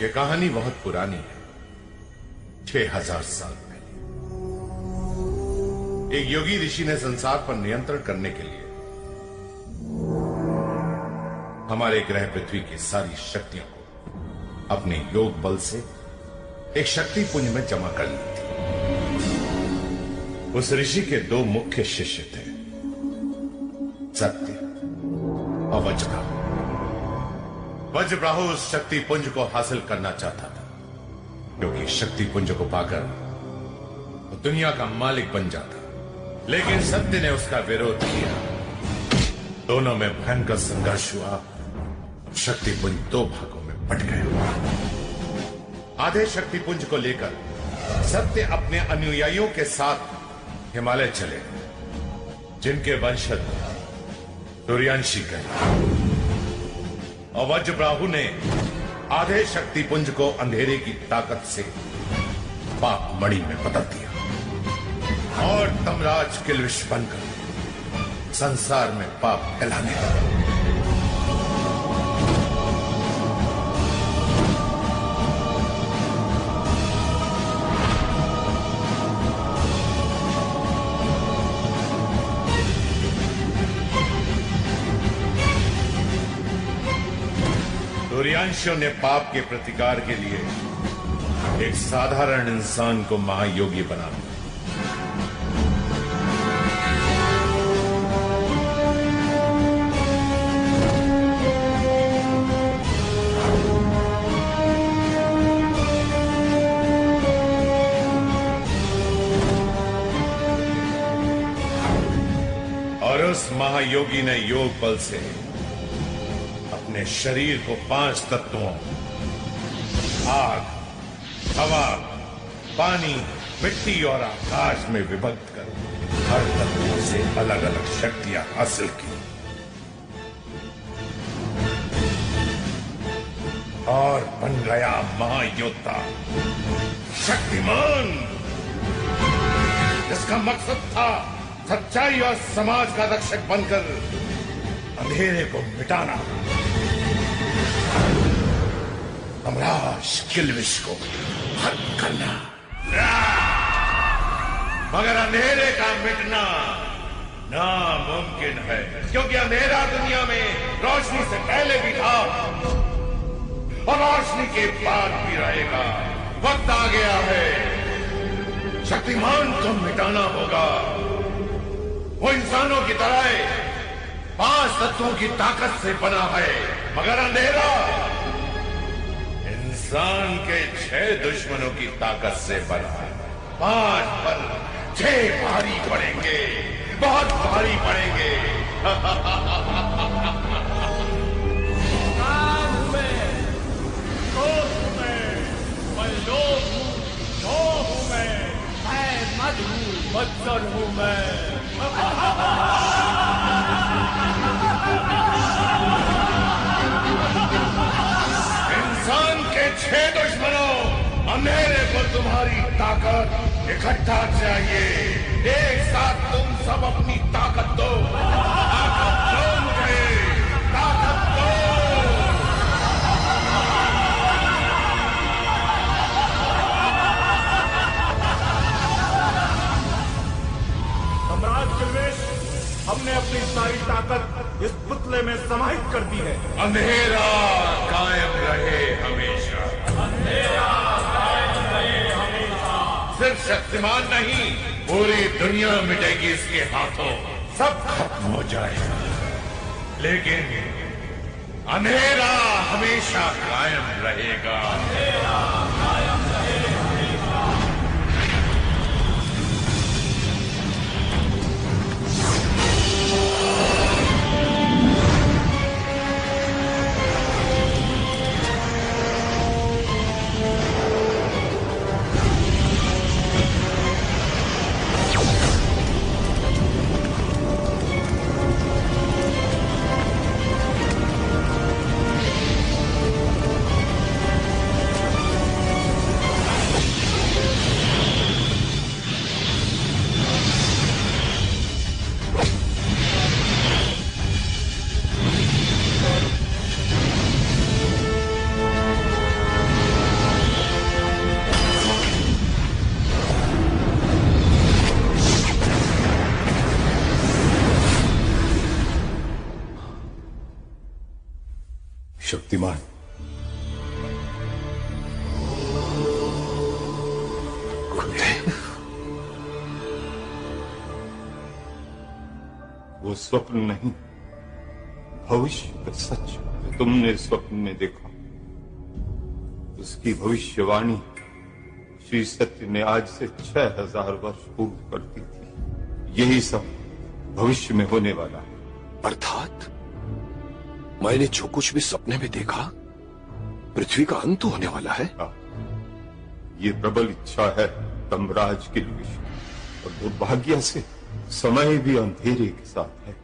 ये कहानी बहुत पुरानी है। 6000 साल पहले एक योगी ऋषि ने संसार पर नियंत्रण करने के लिए हमारे ग्रह पृथ्वी की सारी शक्तियों को अपने योग बल से एक शक्ति पुंज में जमा कर ली थी। उस ऋषि के 2 मुख्य शिष्य थे, सत्य और वज्रब्राहु। वज्रब्राहु उस शक्ति पुंज को हासिल करना चाहता था, क्योंकि शक्ति पुंज को पाकर वो दुनिया का मालिक बन जाता। लेकिन सत्य ने उसका विरोध किया। दोनों में भयंकर संघर्ष हुआ। शक्ति पुंज 2 भागों में बट गया। आधे शक्ति पुंज को लेकर सत्य अपने अनुयायियों के साथ हिमालय चले, जिनके वंशज सूर्यांशी गए। और वज्रब्राहु ने आधे शक्ति पुंज को अंधेरे की ताकत से पाप मणि में बदल दिया और तमराज किलविश बनकर संसार में पाप फैलाने लगा। सूर्यांशों ने पाप के प्रतिकार के लिए एक साधारण इंसान को महायोगी बना दिया। और उस महायोगी ने योग बल से अपने शरीर को 5 तत्वों आग, हवा, पानी, मिट्टी और आकाश में विभक्त कर हर तत्व से अलग अलग शक्तियां हासिल की और बन गया महायोद्धा, शक्तिमान। इसका मकसद था सच्चाई और समाज का रक्षक बनकर अंधेरे को मिटाना, तमराज किलविश को खत्म करना। मगर अंधेरे का मिटना नामुमकिन है, क्योंकि अंधेरा दुनिया में रोशनी से पहले भी था और रोशनी के बाद भी रहेगा। वक्त आ गया है, शक्तिमान को मिटाना होगा। वो इंसानों की तरह 5 तत्वों की ताकत से बना है, मगर अंधेरा इंसान के 6 दुश्मनों की ताकत से बना है। 5 पर 6 भारी पड़ेंगे, बहुत भारी पड़ेंगे। मैं लोभ हूँ, मोह हूँ मैं मद हूँ, मत्सर हूँ मैं। इंसान के 6 दुश्मनों, अंधेरे को तुम्हारी ताकत इकट्ठा चाहिए। एक साथ तुम सब अपनी ताकत दो, ताकत दो मुझे, ताकत दो। सम्राट किलविश, हमने अपनी सारी ताकत इस पुतले में समाहित कर दी है। अंधेरा कायम रहे हमेशा, अंधेरा कायम रहे हमेशा। सिर्फ शक्तिमान नहीं, पूरी दुनिया मिटेगी इसके हाथों, सब खत्म हो जाएगा, लेकिन अंधेरा हमेशा कायम रहेगा। अंधेरा कायम रहेगा। शक्तिमान, वो स्वप्न नहीं, भविष्य का सच जो तुमने स्वप्न में देखा, उसकी भविष्यवाणी श्री सत्य ने आज से 6000 वर्ष पूर्व कर दी थी। यही सब भविष्य में होने वाला है। अर्थात मैंने जो कुछ भी सपने में देखा, पृथ्वी का अंत होने वाला है। ये प्रबल इच्छा है तमराज किल्विश, और दुर्भाग्य से समय भी अंधेरे के साथ है।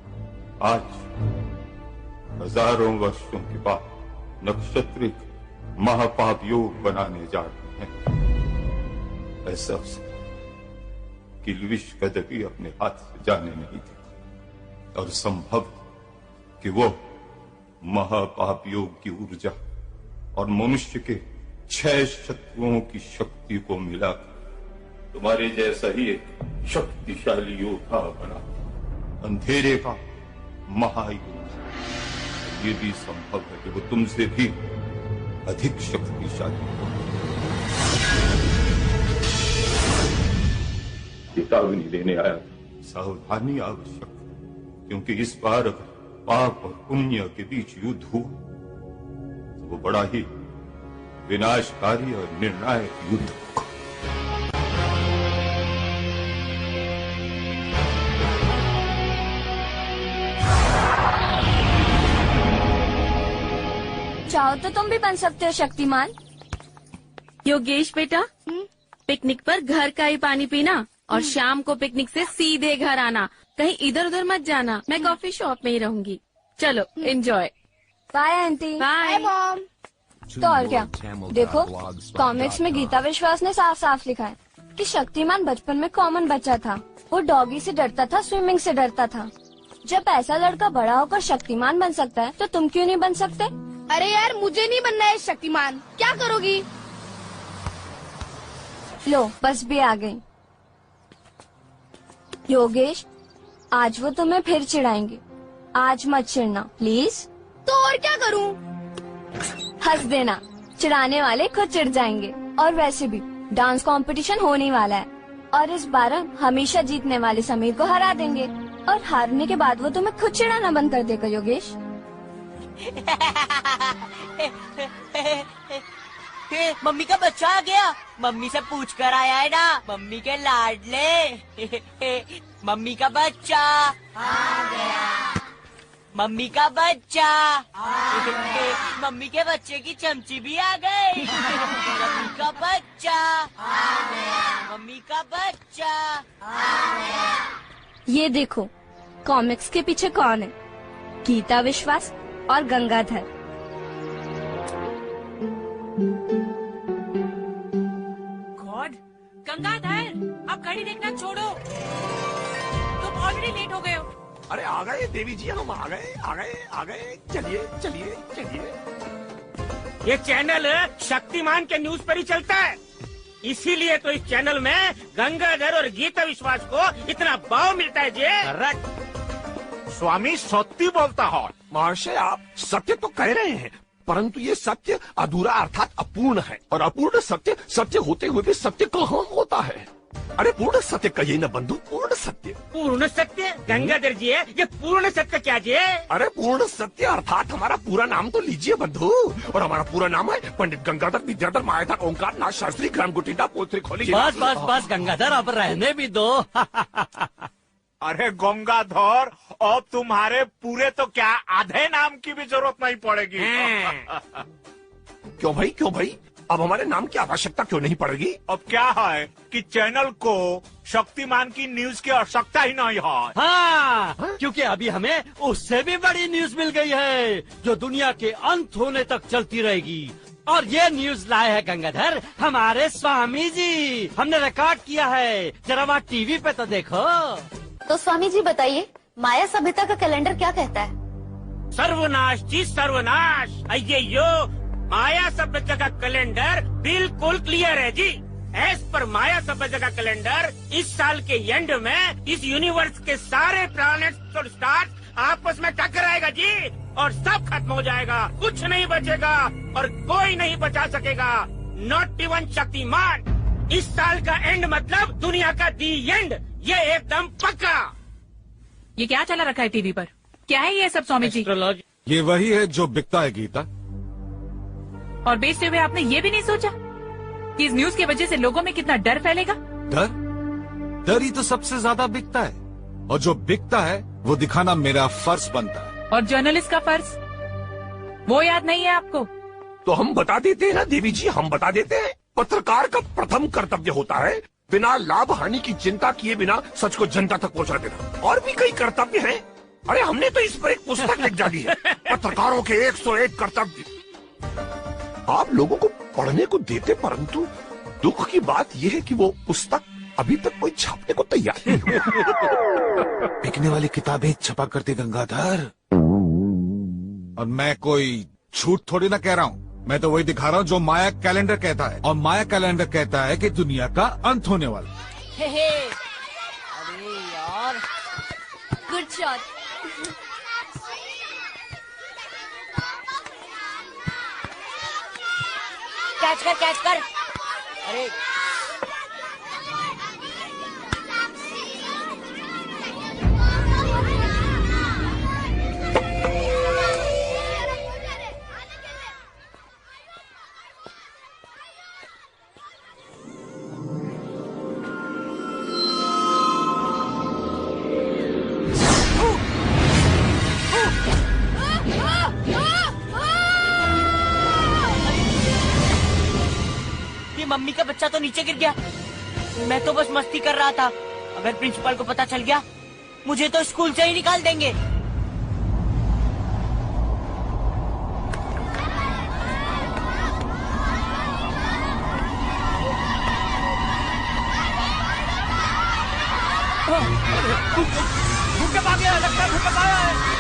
आज हजारों वर्षों के बाद नक्षत्रिक महापाप योग बनाने जा रहे हैं। ऐसा किल्विश कदपि अपने हाथ से जाने नहीं देगा, और संभव कि वो महापाप योग की ऊर्जा और मनुष्य के 6 शत्रुओं की शक्ति को मिलाकर तुम्हारे जैसा ही एक शक्तिशाली योद्धा बना, अंधेरे का महायोद्धा। ये भी संभव है कि वो तुमसे भी अधिक शक्तिशाली हो। चेतावनी देने आया, सावधानी आवश्यक है, क्योंकि इस बार अगर पाप और पुण्य के बीच युद्ध हुआ तो वो बड़ा ही विनाशकारी और निर्णायक युद्ध होगा। चाहो तो तुम भी बन सकते हो शक्तिमान। योगेश बेटा, पिकनिक पर घर का ही पानी पीना और शाम को पिकनिक से सीधे घर आना, कहीं इधर उधर मत जाना। मैं कॉफी शॉप में ही रहूंगी। चलो enjoy. Bye aunty. Bye mom. तो और क्या, देखो कॉमिक्स में गीता विश्वास ने साफ साफ लिखा है कि शक्तिमान बचपन में कॉमन बच्चा था। वो डॉगी से डरता था, स्विमिंग से डरता था। जब ऐसा लड़का बड़ा होकर शक्तिमान बन सकता है तो तुम क्यों नहीं बन सकते? अरे यार, मुझे नहीं बनना है शक्तिमान। क्या करोगी? लो बस भी आ गई। योगेश, आज वो तुम्हें फिर चिढ़ाएंगे। आज मत चिढ़ना प्लीज। तो और क्या करूं? हंस देना, चिढ़ाने वाले खुद चिढ़ जाएंगे। और वैसे भी डांस कंपटीशन होने वाला है और इस बार हम हमेशा जीतने वाले समीर को हरा देंगे, और हारने के बाद वो तुम्हें खुद चिढ़ाना बंद कर देगा। योगेश मम्मी का बच्चा आ गया। मम्मी से पूछ कर आया है ना, मम्मी के लाडले। मम्मी का बच्चा आ गया। मम्मी का बच्चा मम्मी के बच्चे की चमची भी आ गई। मम्मी का बच्चा आ गया। मम्मी का बच्चा आ गया। ये देखो कॉमिक्स के पीछे कौन है? गीता विश्वास और गंगाधर। गॉड, गंगाधर अब घड़ी देखना छोड़ो, तुम ऑलरेडी लेट हो गए हो। अरे आ गए देवी जी, हम आ गए। चलिए चलिए चलिए। ये चैनल शक्तिमान के न्यूज पर ही चलता है, इसीलिए तो इस चैनल में गंगाधर और गीता विश्वास को इतना भाव मिलता है। जी स्वामी सत्य बोलता हो। महर्षि आप सत्य तो कह रहे हैं, परंतु ये सत्य अधूरा अर्थात अपूर्ण है, और अपूर्ण सत्य सत्य होते हुए भी सत्य कहाँ होता है? अरे पूर्ण सत्य कहिए न बंधु, पूर्ण सत्य। पूर्ण सत्य गंगाधर जी है, ये पूर्ण सत्य क्या जी? अरे पूर्ण सत्य अर्थात हमारा पूरा नाम तो लीजिए बंधु। और हमारा पूरा नाम है पंडित गंगाधर विद्याधर मायाधर ओंकार नाथ शास्त्री ग्राम गुटिंडा पोत्री खोली। बस बस बस गंगाधर, अब रहने भी दो। अरे गंगाधर, अब तुम्हारे पूरे तो क्या आधे नाम की भी जरूरत नहीं पड़ेगी। क्यों भाई, अब हमारे नाम की आवश्यकता क्यों नहीं पड़ेगी? अब क्या है कि चैनल को शक्तिमान की न्यूज की आवश्यकता ही नहीं है। हाँ, क्योंकि अभी हमें उससे भी बड़ी न्यूज मिल गई है, जो दुनिया के अंत होने तक चलती रहेगी। और ये न्यूज लाए हैं गंगाधर हमारे स्वामी जी। हमने रिकॉर्ड किया है, जरा वहाँ टीवी पे तो देखो। तो स्वामी जी बताइए, माया सभ्यता का कैलेंडर क्या कहता है? सर्वनाश जी सर्वनाश। अय्यो, माया सभ्यता का कैलेंडर बिल्कुल क्लियर है जी। एज पर माया सभ्यता का कैलेंडर, इस साल के एंड में इस यूनिवर्स के सारे प्लैनेट्स और स्टार्स आपस में टकराएगा जी और सब खत्म हो जाएगा, कुछ नहीं बचेगा और कोई नहीं बचा सकेगा, नॉट इवन शक्तिमान। इस साल का एंड मतलब दुनिया का दी एंड, ये एकदम पक्का। ये क्या चला रखा है टीवी पर? क्या है ये सब स्वामी जी? एस्ट्रोलॉजी। ये वही है जो बिकता है गीता। और बेचते हुए आपने ये भी नहीं सोचा कि इस न्यूज की वजह से लोगों में कितना डर फैलेगा? डर ही तो सबसे ज्यादा बिकता है, और जो बिकता है वो दिखाना मेरा फर्ज बनता है। और जर्नलिस्ट का फर्ज वो याद नहीं है आपको? तो हम बता देते हैं ना देवी जी, हम बता देते हैं। पत्रकार का प्रथम कर्तव्य होता है बिना लाभ हानि की चिंता किए बिना सच को जनता तक पहुंचा देना। और भी कई कर्तव्य हैं। अरे हमने तो इस पर एक पुस्तक लिख डाली है, पत्रकारों के 101 कर्तव्य। आप लोगों को पढ़ने को देते, परंतु दुख की बात यह है कि वो पुस्तक अभी तक कोई छापने को तैयार नहीं हुआ। बिकने वाली किताबें छपा करते गंगाधर, और मैं कोई झूठ थोड़ी ना कह रहा हूँ। मैं तो वही दिखा रहा हूँ जो माया कैलेंडर कहता है, और माया कैलेंडर कहता है कि दुनिया का अंत होने वाला। अरे यार, गुड शॉट। कैच कर। अरे मम्मी का बच्चा तो नीचे गिर गया। मैं तो बस मस्ती कर रहा था। अगर प्रिंसिपल को पता चल गया मुझे तो स्कूल से ही निकाल देंगे। भूकंप आ गया, लगता है भूकंप आया है।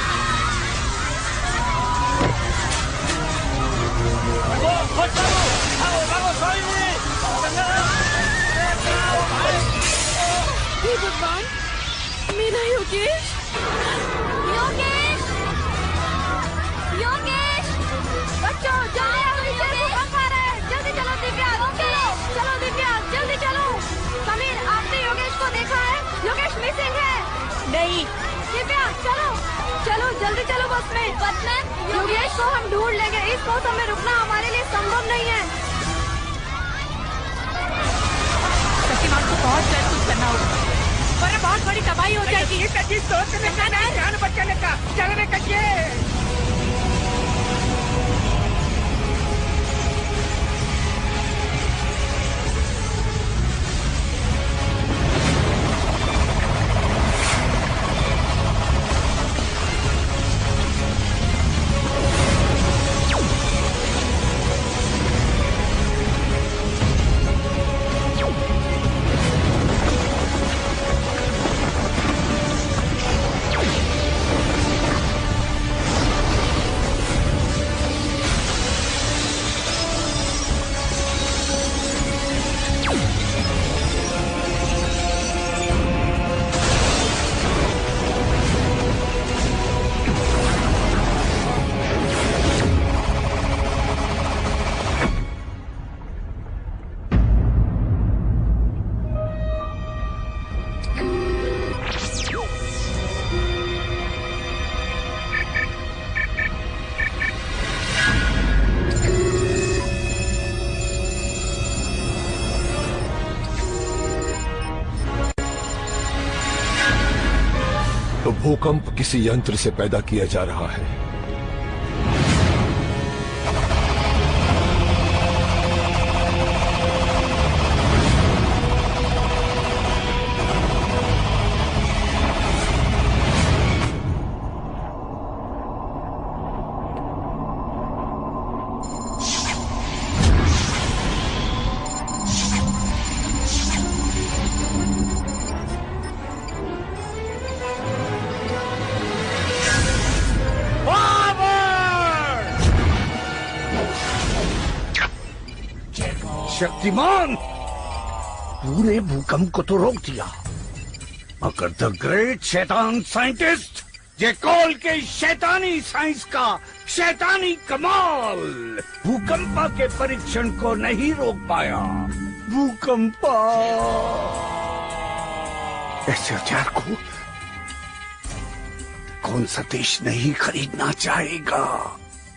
हे भगवान, मेरा योगेश। बच्चों जल्दी आओ, नीचे भूकंप आ रहा है। जल्दी चलो दिव्या, चलो दिव्या, जल्दी चलो। समीर, आपने योगेश को देखा है? योगेश मिसिंग है। नहीं। दिव्या चलो जल्दी चलो बस में। योगेश को हम ढूंढ लेंगे, इस मौसम में रुकना हमारे लिए संभव नहीं है। शक्तिमान को बहुत जल्द कुछ करना होगा, वरना बहुत बड़ी तबाही हो जाएगी। जान बचाने का चलने का तो भूकंप किसी यंत्र से पैदा किया जा रहा है। शक्तिमान, पूरे भूकंप को तो रोक दिया, मगर द ग्रेट शैतान साइंटिस्ट जेकॉल के शैतानी साइंस का शैतानी कमाल भूकंपा के परीक्षण को नहीं रोक पाया। भूकंपा ऐसे हथियार को कौन सा देश नहीं खरीदना चाहेगा?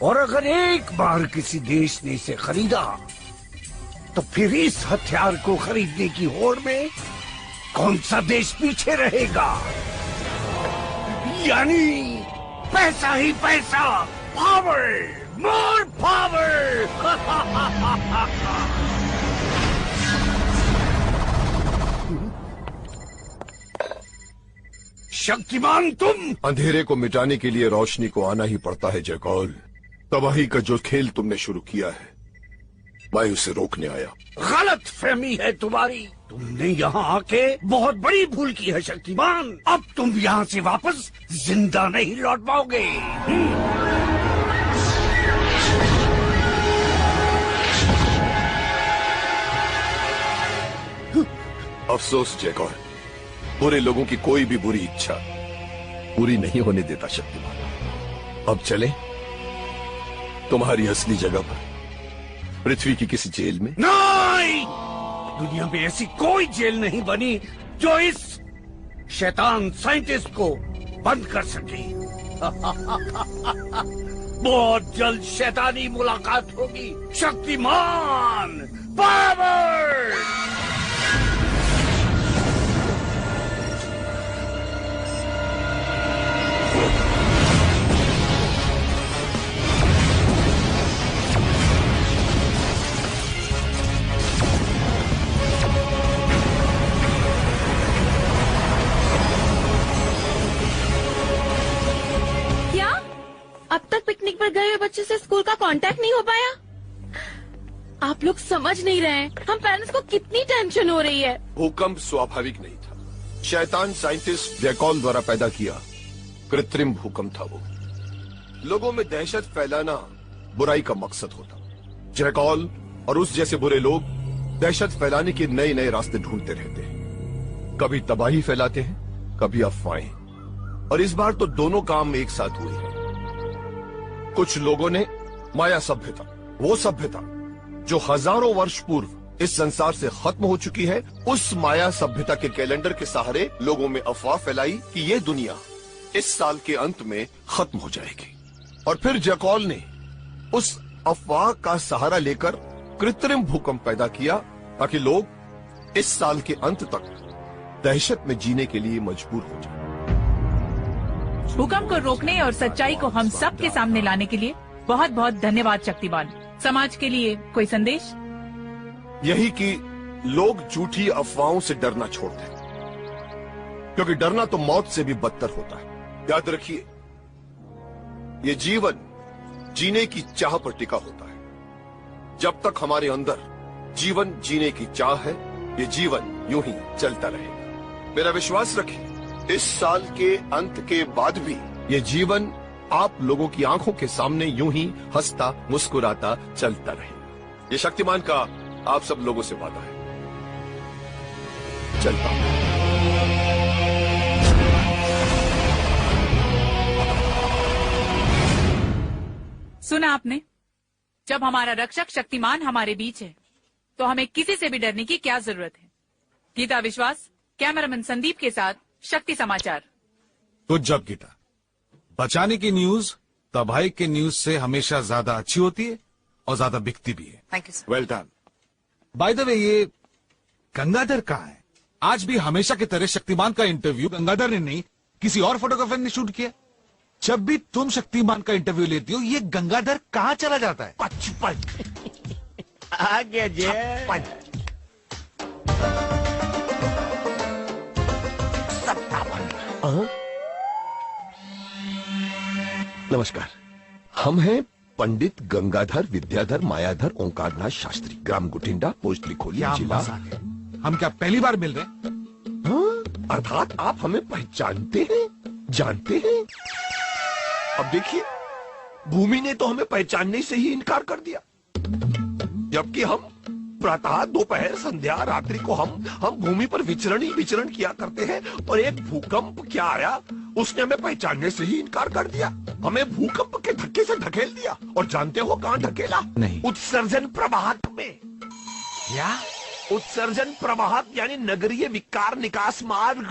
और अगर एक बार किसी देश ने इसे खरीदा तो फिर इस हथियार को खरीदने की होड़ में कौन सा देश पीछे रहेगा? यानी पैसा ही पैसा, पावर, मोर पावर। शक्तिमान तुम। अंधेरे को मिटाने के लिए रोशनी को आना ही पड़ता है जयकौल। तबाही का जो खेल तुमने शुरू किया है मैं उसे रोकने आया। गलत फहमी है तुम्हारी। तुमने यहाँ आके बहुत बड़ी भूल की है शक्तिमान। अब तुम यहाँ से वापस जिंदा नहीं लौट पाओगे। अफसोस जयकौल, बुरे लोगों की कोई भी बुरी इच्छा पूरी नहीं होने देता शक्तिमान। अब चले तुम्हारी असली जगह पर, पृथ्वी की किसी जेल में। नहीं, दुनिया में ऐसी कोई जेल नहीं बनी जो इस शैतान साइंटिस्ट को बंद कर सके। बहुत जल्द शैतानी मुलाकात होगी। शक्तिमान पावर। अब तक पिकनिक पर गए हुए बच्चे से स्कूल का कांटेक्ट नहीं हो पाया। आप लोग समझ नहीं रहे हैं हम पेरेंट्स को कितनी टेंशन हो रही है। भूकंप स्वाभाविक नहीं था, शैतान साइंटिस्ट जयकौल द्वारा पैदा किया कृत्रिम भूकंप था वो। लोगों में दहशत फैलाना बुराई का मकसद होता। जयकौल और उस जैसे बुरे लोग दहशत फैलाने के नए नए रास्ते ढूंढते रहते हैं। कभी तबाही फैलाते हैं, कभी अफवाहें, और इस बार तो दोनों काम एक साथ हुए हैं। कुछ लोगों ने माया सभ्यता, वो सभ्यता जो हजारों वर्ष पूर्व इस संसार से खत्म हो चुकी है, उस माया सभ्यता के कैलेंडर के सहारे लोगों में अफवाह फैलाई कि ये दुनिया इस साल के अंत में खत्म हो जाएगी। और फिर जयकौल ने उस अफवाह का सहारा लेकर कृत्रिम भूकंप पैदा किया ताकि लोग इस साल के अंत तक दहशत में जीने के लिए मजबूर हो जाए। भूकंप को रोकने और सच्चाई को हम सब के सामने लाने के लिए बहुत बहुत धन्यवाद शक्तिमान। समाज के लिए कोई संदेश? यही कि लोग झूठी अफवाहों से डरना छोड़ दें, क्योंकि डरना तो मौत से भी बदतर होता है। याद रखिए, ये जीवन जीने की चाह पर टिका होता है। जब तक हमारे अंदर जीवन जीने की चाह है, ये जीवन यूं ही चलता रहेगा। मेरा विश्वास रखिए, इस साल के अंत के बाद भी ये जीवन आप लोगों की आंखों के सामने यूं ही हंसता मुस्कुराता चलता रहेगा। ये शक्तिमान का आप सब लोगों से वादा है। चलता हूं। सुना आपने? जब हमारा रक्षक शक्तिमान हमारे बीच है तो हमें किसी से भी डरने की क्या जरूरत है। गीता विश्वास, कैमरामैन संदीप के साथ शक्ति समाचार। तो जब गीता, बचाने की न्यूज तबाही के न्यूज से हमेशा ज्यादा अच्छी होती है और ज्यादा बिकती भी है। Thank you sir. Well done. By the way, ये गंगाधर कहाँ है? आज भी हमेशा की तरह शक्तिमान का इंटरव्यू गंगाधर ने नहीं, किसी और फोटोग्राफर ने शूट किया। जब भी तुम शक्तिमान का इंटरव्यू लेती हो, ये गंगाधर कहाँ चला जाता है? 55 आ गया जय। नमस्कार, हम हैं पंडित गंगाधर विद्याधर मायाधर ओंकारनाथ शास्त्री, ग्राम गुठिंडा, पोस्ट लिखोली, जिला। हम क्या पहली बार मिल रहे हैं? हाँ, अर्थात आप हमें पहचानते हैं, जानते हैं। अब देखिए, भूमि ने तो हमें पहचानने से ही इनकार कर दिया, जबकि हम प्रातः दोपहर संध्या रात्रि को हम भूमि पर विचरण किया करते हैं, और एक भूकंप क्या आया, उसने हमें पहचानने से ही इनकार कर दिया। हमें भूकंप के धक्के से ढकेल दिया, और जानते हो कहाँ ढकेला? नहीं। उत्सर्जन प्रवाहक में। क्या? उत्सर्जन प्रवाहक यानी नगरीय विकार निकास मार्ग।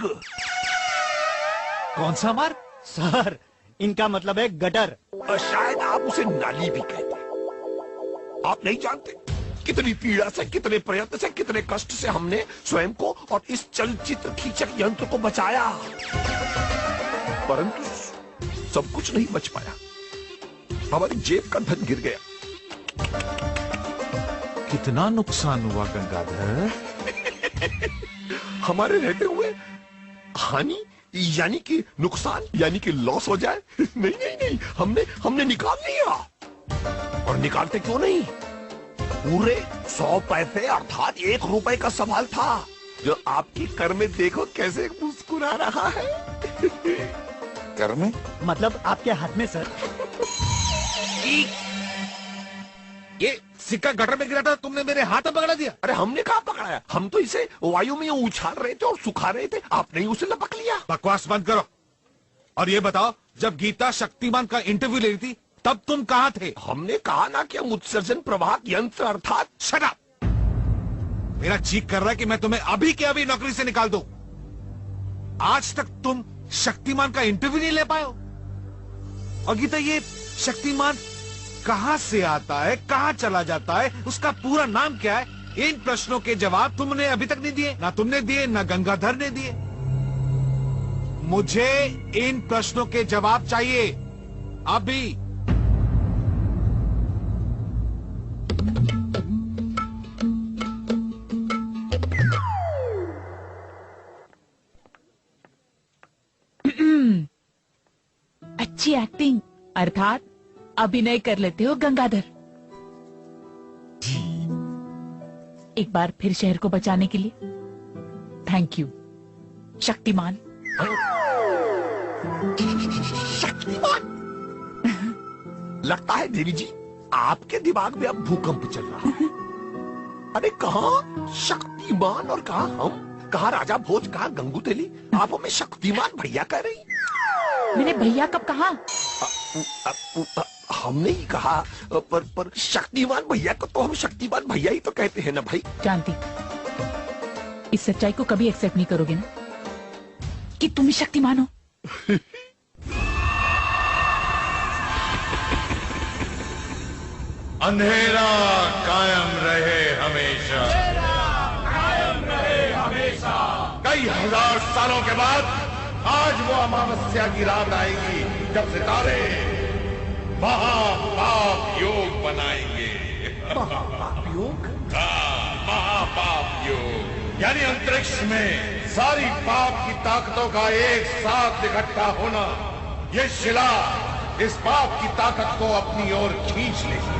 कौन सा मार्ग? सर, इनका मतलब है गटर। और शायद आप उसे नाली भी कहते हैं। आप नहीं जानते कितनी पीड़ा से, कितने प्रयत्न से, कितने कष्ट से हमने स्वयं को और इस चलचित्र खींचक यंत्र को बचाया, परंतु सब कुछ नहीं बच पाया। हमारी जेब का धन गिर गया। कितना नुकसान हुआ गंगाधर? हमारे रहते हुए हानि यानी कि नुकसान यानी कि लॉस हो जाए? नहीं नहीं नहीं, हमने निकाल लिया। और निकालते क्यों नहीं? पूरे 100 पैसे अर्थात 1 रुपए का सवाल था, जो आपकी कर में देखो कैसे मुस्कुरा रहा है। कर में? मतलब आपके हाथ में सर। ये सिक्का गटर में गिरा था, तुमने मेरे हाथ में पकड़ा दिया। अरे हमने कहाँ पकड़ाया, हम तो इसे वायु में उछाल रहे थे और सुखा रहे थे, आपने ही उसे लपक लिया। बकवास बंद करो और ये बताओ, जब गीता शक्तिमान का इंटरव्यू ले रही थी तब तुम कहाँ थे? हमने कहा ना कि हम उत्सर्जन प्रवाहक यंत्र अर्थात। Shut up! मेरा चीख कर रहा है कि मैं तुम्हें अभी के अभी नौकरी से निकाल दूं। आज तक तुम शक्तिमान का इंटरव्यू नहीं ले पाए हो। और गीता, ये शक्तिमान कहां से आता है, कहां चला जाता है, उसका पूरा नाम क्या है? इन प्रश्नों के जवाब तुमने अभी तक नहीं दिए। ना तुमने दिए, ना गंगाधर ने दिए। मुझे इन प्रश्नों के जवाब चाहिए अभी। अच्छी एक्टिंग अर्थात अभिनय कर लेते हो गंगाधर। एक बार फिर शहर को बचाने के लिए थैंक यू शक्तिमान। शक्तिमान? लगता है देवी जी आपके दिमाग में अब भूकंप चल रहा है। अरे कहाँ शक्तिमान और कहाँ हम, कहाँ राजा भोज, कहाँ गंगू तेली, आप हमें शक्तिमान भैया कह रही? मैंने भैया कब कहा? हमने ही कहा, पर शक्तिमान भैया को तो हम शक्तिमान भैया ही तो कहते हैं ना भाई। जानती, इस सच्चाई को कभी एक्सेप्ट नहीं करोगे ना कि तुम ही शक्तिमान हो। अंधेरा कायम रहे हमेशा, कई हजार सालों के बाद आज वो अमावस्या की रात आएगी जब सितारे महापाप योग बनाएंगे। महापाप योग? हाँ, महापाप योग यानी अंतरिक्ष में सारी पाप की ताकतों का एक साथ इकट्ठा होना। ये शिला इस पाप की ताकत को अपनी ओर खींच लेगी,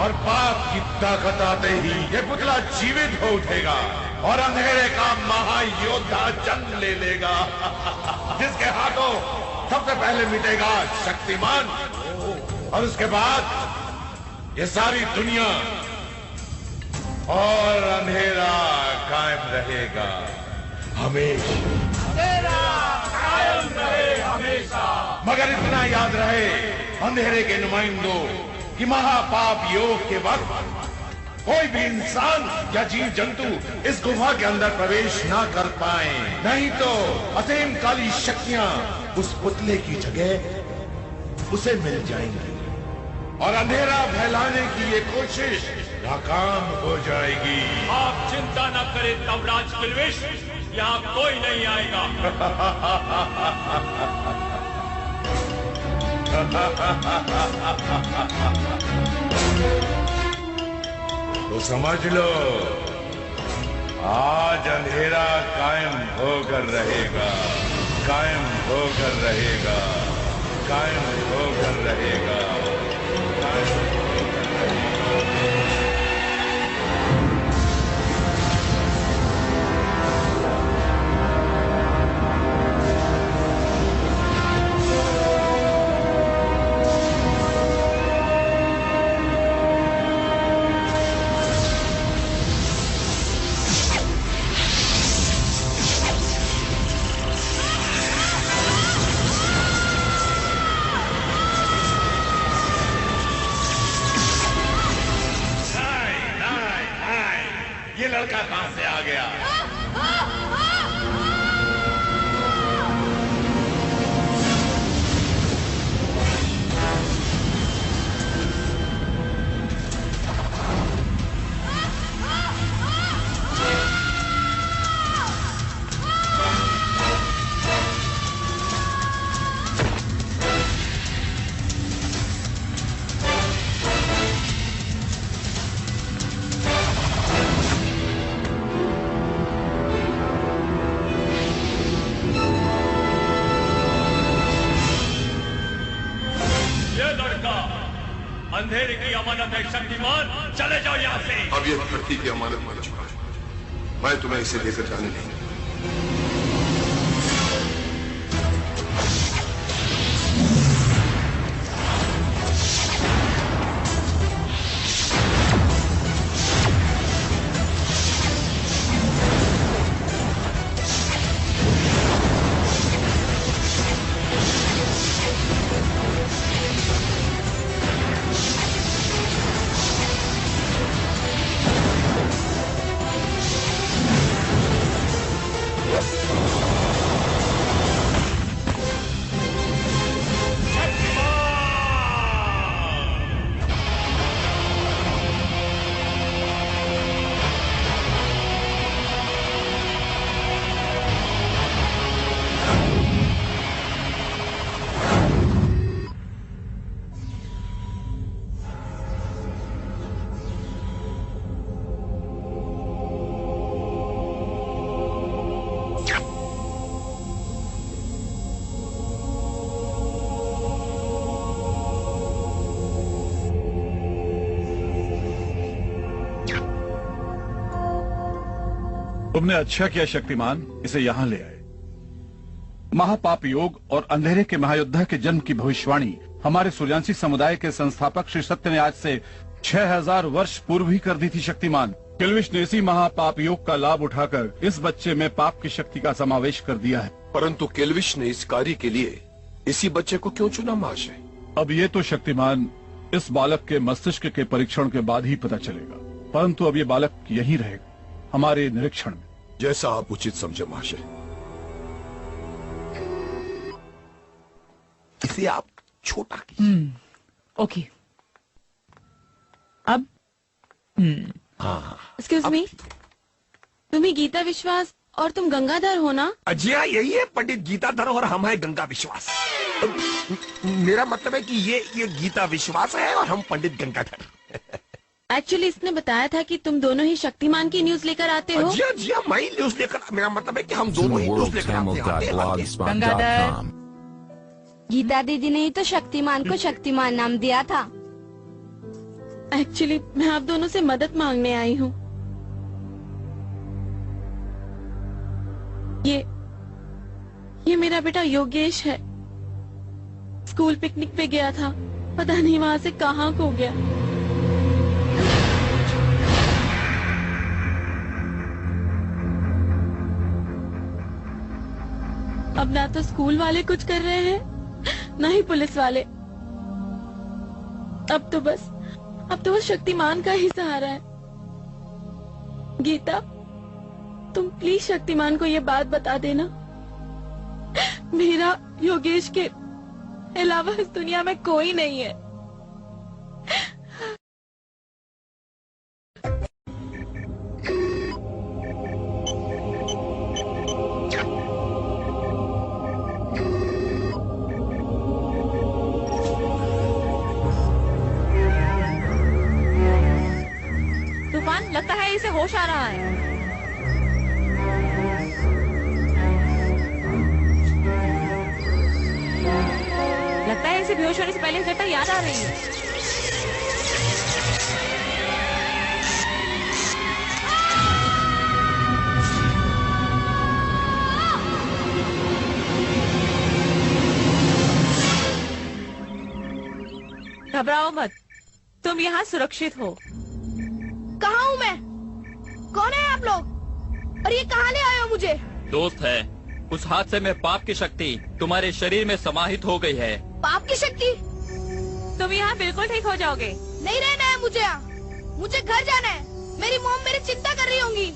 और पाप की ताकत आते ही ये पुतला जीवित हो उठेगा और अंधेरे का महायोद्धा जन्म ले लेगा, जिसके हाथों सबसे पहले मिटेगा शक्तिमान, और उसके बाद ये सारी दुनिया और अंधेरा कायम रहेगा हमेशा। अंधेरा कायम रहे हमेशा। मगर इतना याद रहे अंधेरे के नुमाइंदों कि महापाप योग के वक्त कोई भी इंसान या जीव जंतु इस गुफा के अंदर प्रवेश ना कर पाए, नहीं तो असीम काली शक्तियां उस पुतले की जगह उसे मिल जाएंगी और अंधेरा फैलाने की ये कोशिश नाकाम हो जाएगी। आप चिंता न करें तमराज किल्विश, यहाँ कोई नहीं आएगा। तो समझ लो, आज अंधेरा कायम होकर रहेगा, कायम होकर रहेगा, कायम होकर रहेगा, कायम होकर रहेगा। अंधेरे की अमानत है शक्तिमान, चले जाओ यहाँ से। अब ये धरती की अमानत बन चुका है, मैं तुम्हें इसे लेकर जाने नहीं दूंगा। तुमने अच्छा किया शक्तिमान, इसे यहाँ ले आए। महापाप योग और अंधेरे के महायोद्धा के जन्म की भविष्यवाणी हमारे सूर्यांशी समुदाय के संस्थापक श्री सत्य ने आज से 6000 वर्ष पूर्व ही कर दी थी शक्तिमान। किल्विश ने इसी महापाप योग का लाभ उठाकर इस बच्चे में पाप की शक्ति का समावेश कर दिया है। परंतु किल्विश ने इस कार्य के लिए इसी बच्चे को क्यों चुना महाशय? अब ये तो शक्तिमान इस बालक के मस्तिष्क के परीक्षण के बाद ही पता चलेगा, परंतु अब ये बालक यहीं रहेगा हमारे निरीक्षण में। जैसा आप उचित समझे महाशय। इसे आप छोटा कीजिए। ओके। अब हाँ। एक्सक्यूज मी, तुम ही गीता विश्वास और तुम गंगाधर हो ना? जी हाँ, यही है पंडित गीताधर और हम है गंगा विश्वास। मेरा मतलब है कि ये गीता विश्वास है और हम पंडित गंगाधर। एक्चुअली इसने बताया था कि तुम दोनों ही शक्तिमान की न्यूज लेकर आते हो। जी हाँ, मैं ही न्यूज लेकर, मेरा मतलब है कि हम दोनों ही न्यूज लेकर आते हैं। गंगाधर, गीता दीदी ने ही तो शक्तिमान को शक्तिमान नाम दिया था। एक्चुअली मैं आप दोनों से मदद मांगने आई हूँ। ये मेरा बेटा योगेश है। स्कूल पिकनिक पे गया था, पता नहीं वहाँ से कहाँ खो गया। अब ना तो स्कूल वाले कुछ कर रहे हैं, ना ही पुलिस वाले। अब तो बस शक्तिमान का ही सहारा है। गीता, तुम प्लीज शक्तिमान को ये बात बता देना, मेरा योगेश के अलावा इस दुनिया में कोई नहीं है। तूफान, लगता है इसे होश आ रहा है। लगता है इसे बेहोश होने से पहले घटना याद आ रही है। घबराओ मत, तुम यहाँ सुरक्षित हो। कहाँ हूँ मैं? कौन है आप लोग? और ये कहाँ ले आए हो मुझे? दोस्त है, उस हादसे में पाप की शक्ति तुम्हारे शरीर में समाहित हो गई है। पाप की शक्ति? तुम यहाँ बिल्कुल ठीक हो जाओगे। नहीं रहना है मुझे यहाँ, मुझे घर जाना है। मेरी मॉम मेरी चिंता कर रही होंगी।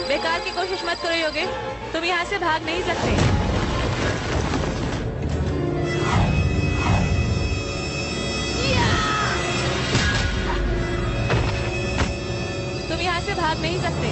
बेकार की कोशिश मत करो योगेश, तुम यहाँ से भाग नहीं सकते। तुम यहाँ से भाग नहीं सकते।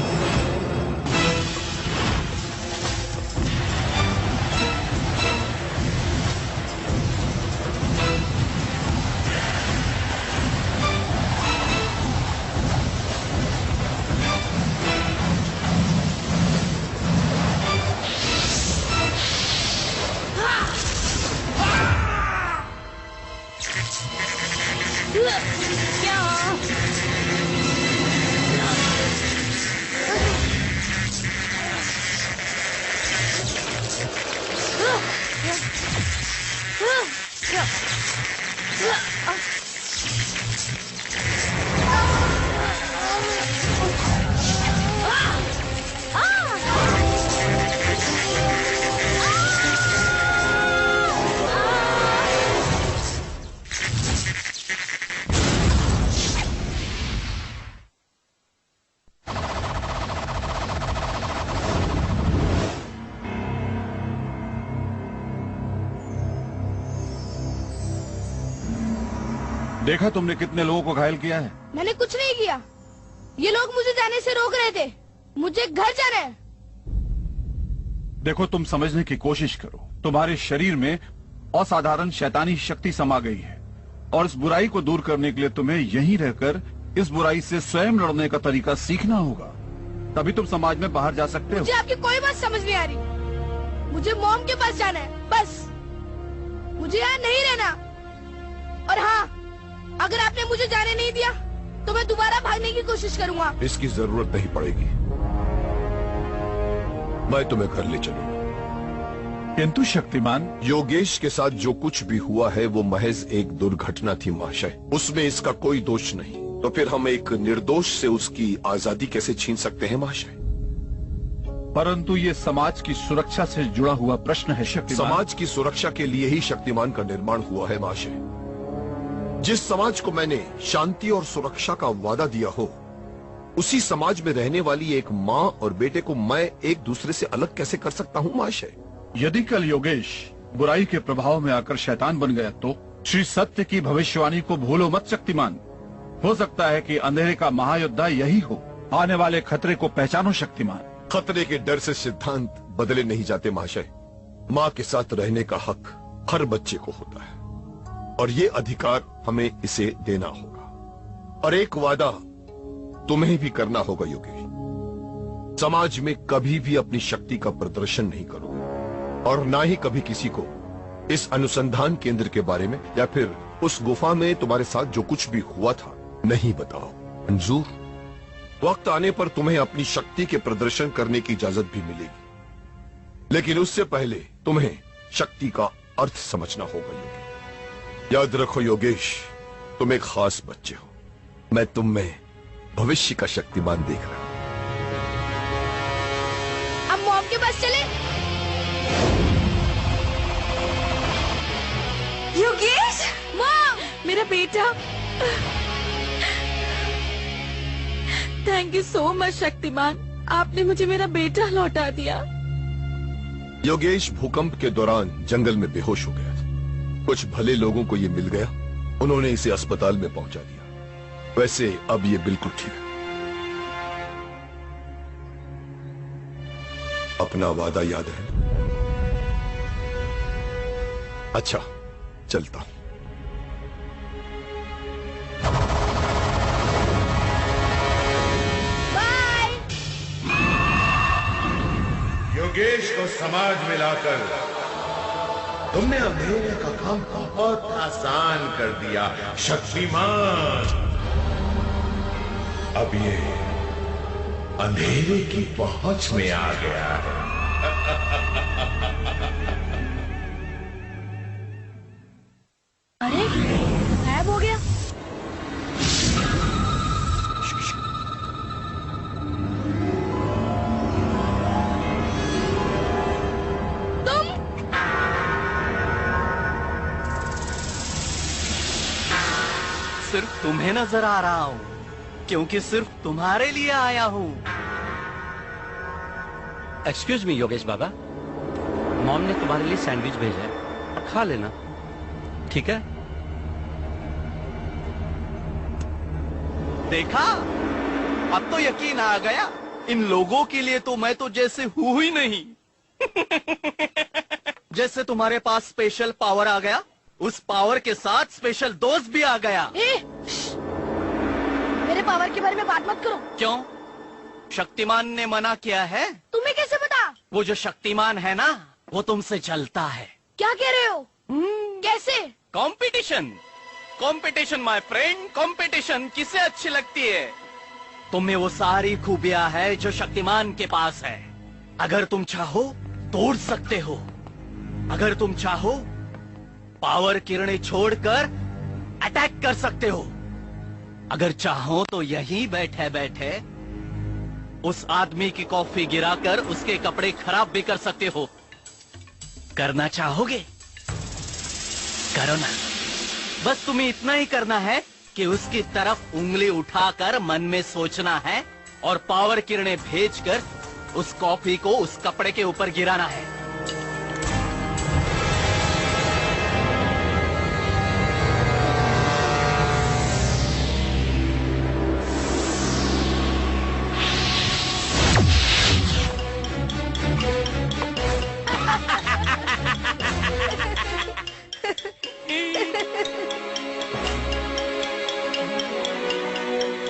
देखा तुमने कितने लोगों को घायल किया है? मैंने कुछ नहीं किया। ये लोग मुझे जाने से रोक रहे थे। मुझे घर जाना है। देखो, तुम समझने की कोशिश करो। तुम्हारे शरीर में असाधारण शैतानी शक्ति समा गई है और इस बुराई को दूर करने के लिए तुम्हें यहीं रहकर इस बुराई से स्वयं लड़ने का तरीका सीखना होगा। तभी तुम समाज में बाहर जा सकते हो। मुझे आपकी कोई बात समझ नहीं आ रही। मुझे मॉम के पास जाना है, बस। मुझे यहाँ नहीं रहना। और हाँ, अगर आपने मुझे जाने नहीं दिया तो मैं दोबारा भागने की कोशिश करूंगा। इसकी जरूरत नहीं पड़ेगी, मैं तुम्हें घर ले चलूंगा। किंतु शक्तिमान, योगेश के साथ जो कुछ भी हुआ है वो महज एक दुर्घटना थी महाशय। उसमें इसका कोई दोष नहीं। तो फिर हम एक निर्दोष से उसकी आजादी कैसे छीन सकते हैं महाशय? परंतु ये समाज की सुरक्षा से जुड़ा हुआ प्रश्न है शक्तिमान। समाज की सुरक्षा के लिए ही शक्तिमान का निर्माण हुआ है महाशय। जिस समाज को मैंने शांति और सुरक्षा का वादा दिया हो, उसी समाज में रहने वाली एक माँ और बेटे को मैं एक दूसरे से अलग कैसे कर सकता हूँ महाशय? यदि कल योगेश बुराई के प्रभाव में आकर शैतान बन गया तो श्री सत्य की भविष्यवाणी को भूलो मत शक्तिमान। हो सकता है कि अंधेरे का महायोद्धा यही हो। आने वाले खतरे को पहचानो शक्तिमान। खतरे के डर से सिद्धांत बदले नहीं जाते महाशय। माँ के साथ रहने का हक हर बच्चे को होता है और ये अधिकार हमें इसे देना होगा। और एक वादा तुम्हें भी करना होगा योगेश। समाज में कभी भी अपनी शक्ति का प्रदर्शन नहीं करूंगा और ना ही कभी किसी को इस अनुसंधान केंद्र के बारे में या फिर उस गुफा में तुम्हारे साथ जो कुछ भी हुआ था नहीं बताओ। मंजूर? वक्त आने पर तुम्हें अपनी शक्ति के प्रदर्शन करने की इजाजत भी मिलेगी, लेकिन उससे पहले तुम्हें शक्ति का अर्थ समझना होगा योगेश। याद रखो योगेश, तुम एक खास बच्चे हो। मैं तुम में भविष्य का शक्तिमान देख रहा हूं। अब मॉम के पास चले। योगेश, मॉम, मेरा बेटा। Thank you so much Shaktimaan, आपने मुझे मेरा बेटा लौटा दिया। योगेश भूकंप के दौरान जंगल में बेहोश हो गया था। कुछ भले लोगों को ये मिल गया, उन्होंने इसे अस्पताल में पहुंचा दिया। वैसे अब ये बिल्कुल ठीक है। अपना वादा याद है? अच्छा, चलता हूं। योगेश को समाज में लाकर तुमने अंधेरे का काम बहुत आसान कर दिया शक्तिमान। अब ये अंधेरे की पहुंच में आ गया है। अरे, गायब हो गया। सिर्फ तुम्हें नजर आ रहा हूँ क्योंकि सिर्फ तुम्हारे लिए आया हूँ। एक्सक्यूज मी योगेश बाबा, मॉम ने तुम्हारे लिए सैंडविच भेजा है, खा लेना, ठीक है? देखा, अब तो यकीन आ गया। इन लोगों के लिए तो मैं तो जैसे हूं ही नहीं। जैसे तुम्हारे पास स्पेशल पावर आ गया, उस पावर के साथ स्पेशल दोस्त भी आ गया। मेरे पावर के बारे में बात मत करो। क्यों? शक्तिमान ने मना किया है। तुम्हें कैसे पता? वो जो शक्तिमान है ना, वो तुमसे चलता है। क्या कह रहे हो? कैसे? Competition. Competition my friend, competition किसे अच्छी लगती है? तुम में वो सारी खूबियां है जो शक्तिमान के पास है। अगर तुम चाहो तोड़ सकते हो, अगर तुम चाहो पावर किरणें छोड़कर अटैक कर सकते हो, अगर चाहो तो यहीं बैठे बैठे उस आदमी की कॉफी गिराकर उसके कपड़े खराब भी कर सकते हो। करना चाहोगे? करो ना। बस तुम्हें इतना ही करना है कि उसकी तरफ उंगली उठाकर मन में सोचना है और पावर किरणें भेजकर उस कॉफी को उस कपड़े के ऊपर गिराना है।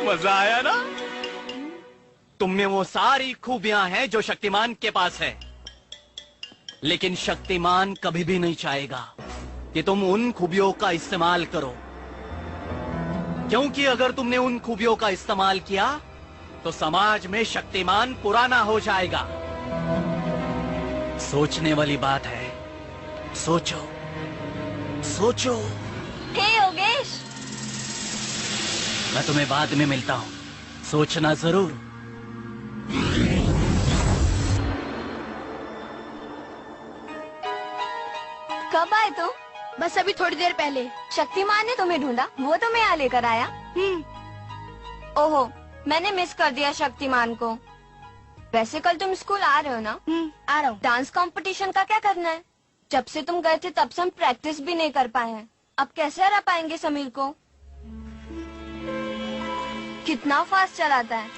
मजा आया ना? तुम में वो सारी खूबियां हैं जो शक्तिमान के पास है, लेकिन शक्तिमान कभी भी नहीं चाहेगा कि तुम उन खूबियों का इस्तेमाल करो, क्योंकि अगर तुमने उन खूबियों का इस्तेमाल किया तो समाज में शक्तिमान पुराना हो जाएगा। सोचने वाली बात है, सोचो सोचो। हे योगेश, मैं तुम्हें बाद में मिलता हूं, सोचना जरूर। कब आए तुम? बस अभी थोड़ी देर पहले। शक्तिमान ने तुम्हें ढूंढा, वो तुम्हें यहाँ लेकर आया? ओहो, मैंने मिस कर दिया शक्तिमान को। वैसे कल तुम स्कूल आ रहे हो ना? आ रहा हूँ। डांस कंपटीशन का क्या करना है? जब से तुम गए थे तब से हम प्रैक्टिस भी नहीं कर पाए हैं। अब कैसे हरा पाएंगे समीर को? कितना फास्ट चलाता है।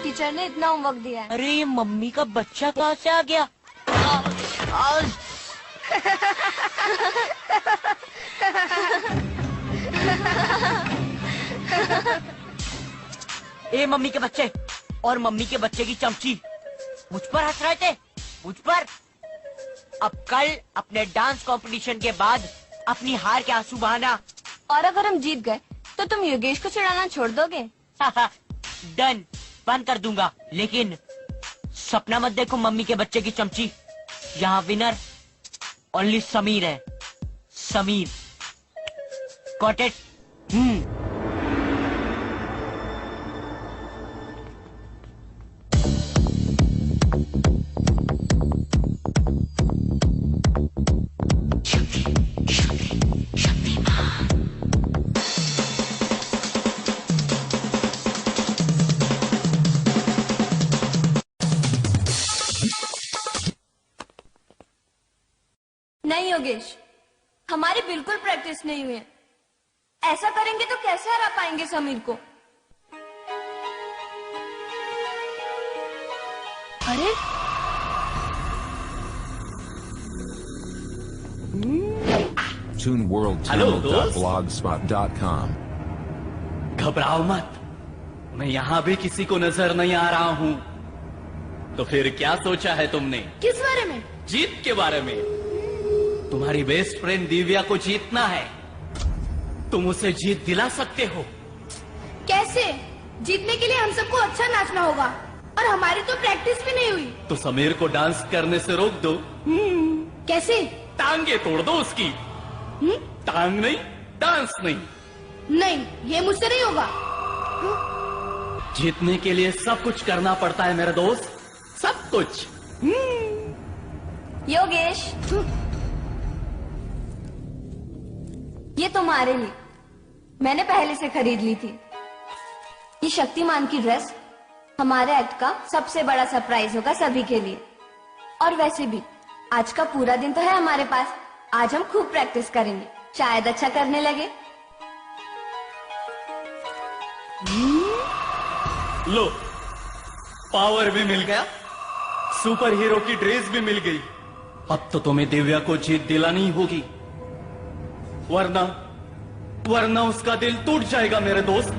टीचर ने इतना होमवर्क दिया है। अरे ये मम्मी का बच्चा कहाँ से आ गया? ए मम्मी के बच्चे और मम्मी के बच्चे की चमची, मुझ पर हंस रहे थे, मुझ पर। अब कल अपने डांस कंपटीशन के बाद अपनी हार के आंसू बहाना। और अगर हम जीत गए तो तुम योगेश को चिढ़ाना छोड़ दोगे? डन, बंद कर दूंगा। लेकिन सपना मत देखो मम्मी के बच्चे की चमची। यहाँ विनर ओनली समीर है, समीर। Got it? नहीं योगेश, हमारी बिल्कुल प्रैक्टिस नहीं हुई है। ऐसा करेंगे तो कैसे हरा पाएंगे समीर को? अरे TuneWorldTunnel.blogspot.com। घबराओ मत, मैं यहाँ भी किसी को नजर नहीं आ रहा हूँ। तो फिर क्या सोचा है तुमने? किस बारे में? जीत के बारे में। तुम्हारी बेस्ट फ्रेंड दिव्या को जीतना है। तुम उसे जीत दिला सकते हो। कैसे? जीतने के लिए हम सबको अच्छा नाचना होगा, और हमारी तो प्रैक्टिस भी नहीं हुई। तो समीर को डांस करने से रोक दो। कैसे? टांगे तोड़ दो उसकी। टांग नहीं, डांस नहीं। नहीं, ये मुझसे नहीं होगा। जीतने के लिए सब कुछ करना पड़ता है मेरे दोस्त, सब कुछ। योगेश, ये तुम्हारे लिए मैंने पहले से खरीद ली थी। ये शक्तिमान की ड्रेस हमारे एक्ट का सबसे बड़ा सरप्राइज होगा सभी के लिए। और वैसे भी आज का पूरा दिन तो है हमारे पास। आज हम खूब प्रैक्टिस करेंगे, शायद अच्छा करने लगे। लो, पावर भी मिल गया, सुपर हीरो की ड्रेस भी मिल गई। अब तो तुम्हें दिव्या को जीत दिलानी होगी, वरना उसका दिल टूट जाएगा मेरे दोस्त।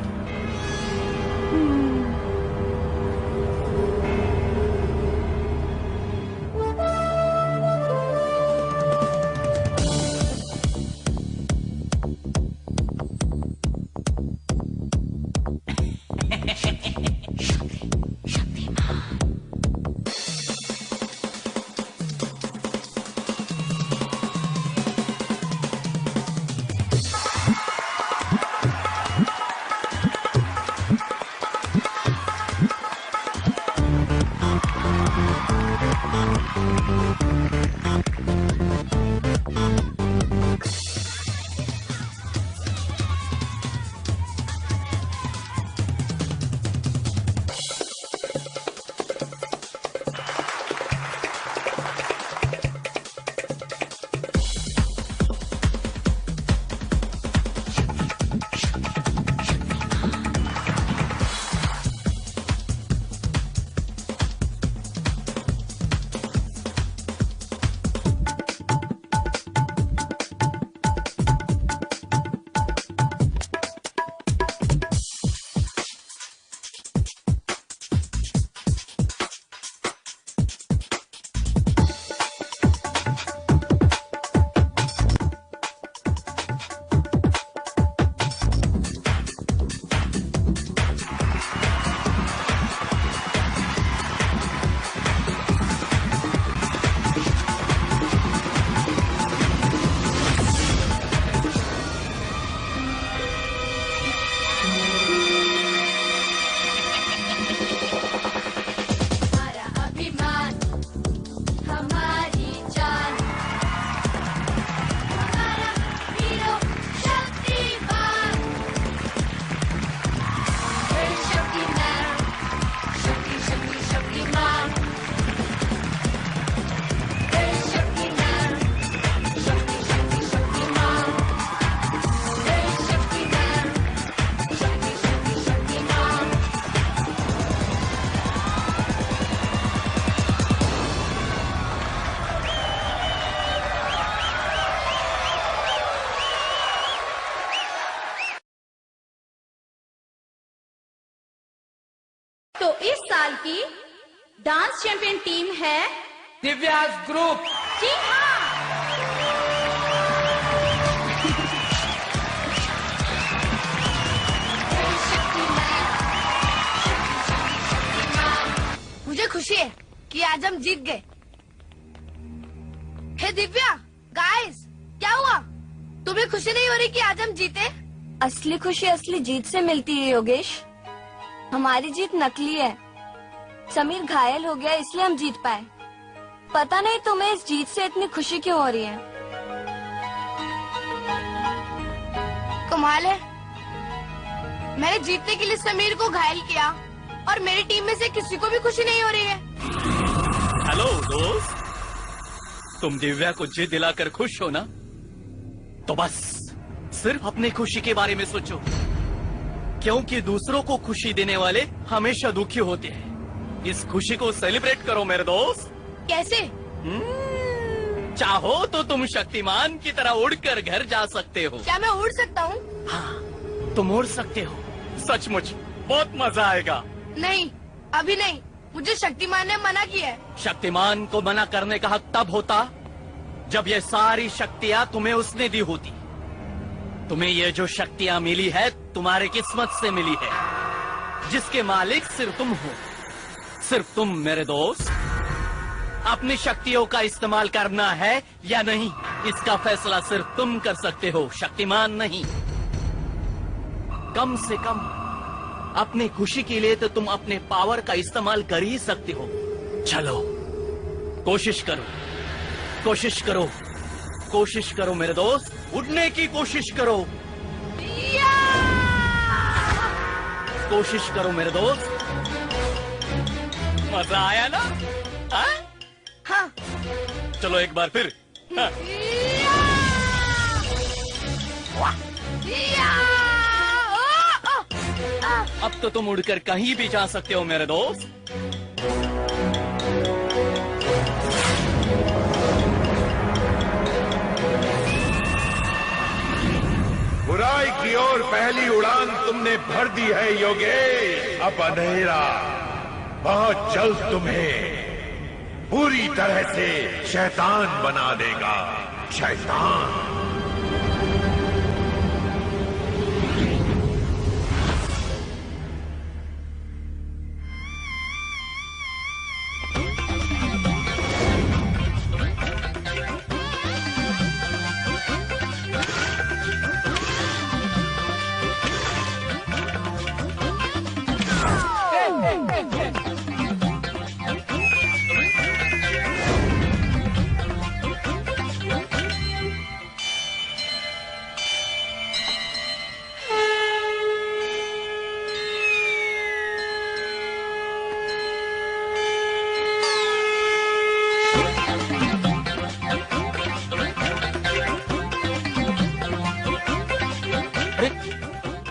तो इस साल की डांस चैंपियन टीम है दिव्यास ग्रुप। जी हाँ। मुझे खुशी है कि आज हम जीत गए। हे दिव्या, गाइस, क्या हुआ? तुम्हें खुशी नहीं हो रही कि आज हम जीते? असली खुशी असली जीत से मिलती है योगेश। हमारी जीत नकली है। समीर घायल हो गया इसलिए हम जीत पाए। पता नहीं तुम्हें इस जीत से इतनी खुशी क्यों हो रही है। कमाल है, मैंने जीतने के लिए समीर को घायल किया और मेरी टीम में से किसी को भी खुशी नहीं हो रही है। हेलो दोस्त, तुम दिव्या को जीत दिलाकर खुश हो ना? तो बस सिर्फ अपनी खुशी के बारे में सोचो, क्योंकि दूसरों को खुशी देने वाले हमेशा दुखी होते हैं। इस खुशी को सेलिब्रेट करो मेरे दोस्त। कैसे? चाहो तो तुम शक्तिमान की तरह उड़कर घर जा सकते हो। क्या मैं उड़ सकता हूँ? हाँ, तुम उड़ सकते हो। सचमुच बहुत मजा आएगा। नहीं, अभी नहीं। मुझे शक्तिमान ने मना किया है। शक्तिमान को मना करने का हक तब होता जब ये सारी शक्तियाँ तुम्हें उसने दी होती। तुम्हें ये जो शक्तियाँ मिली है तुम्हारी किस्मत से मिली है, जिसके मालिक सिर्फ तुम हो। सिर्फ तुम मेरे दोस्त। अपनी शक्तियों का इस्तेमाल करना है या नहीं, इसका फैसला सिर्फ तुम कर सकते हो, शक्तिमान नहीं। कम से कम अपनी खुशी के लिए तो तुम अपने पावर का इस्तेमाल कर ही सकते हो। चलो कोशिश करो, कोशिश करो, कोशिश करो मेरे दोस्त, उड़ने की कोशिश करो। कोशिश करो मेरे दोस्त। मजा आया ना? हाँ। चलो एक बार फिर। हाँ। अब तो तुम उड़कर कहीं भी जा सकते हो मेरे दोस्त। बुराई की ओर पहली उड़ान तुमने भर दी है योगेश। अब अंधेरा बहुत जल्द तुम्हें पूरी तरह से शैतान बना देगा। शैतान।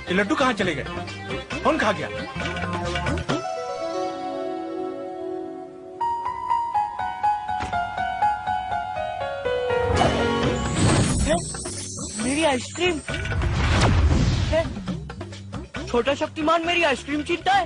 ये लड्डू कहाँ चले गए? कौन खा गया? मेरी आइसक्रीम। छोटा शक्तिमान मेरी आइसक्रीम छीनता है।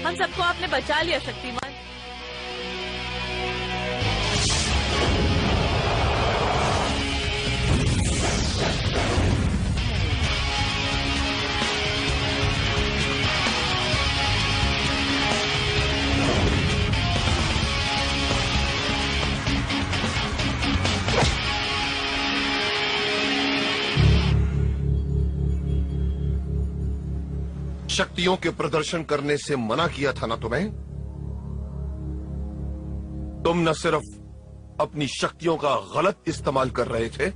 हम सबको आपने बचा लिया शक्तिमान। शक्तियों के प्रदर्शन करने से मना किया था ना तुम्हें? तुम न सिर्फ अपनी शक्तियों का गलत इस्तेमाल कर रहे थे,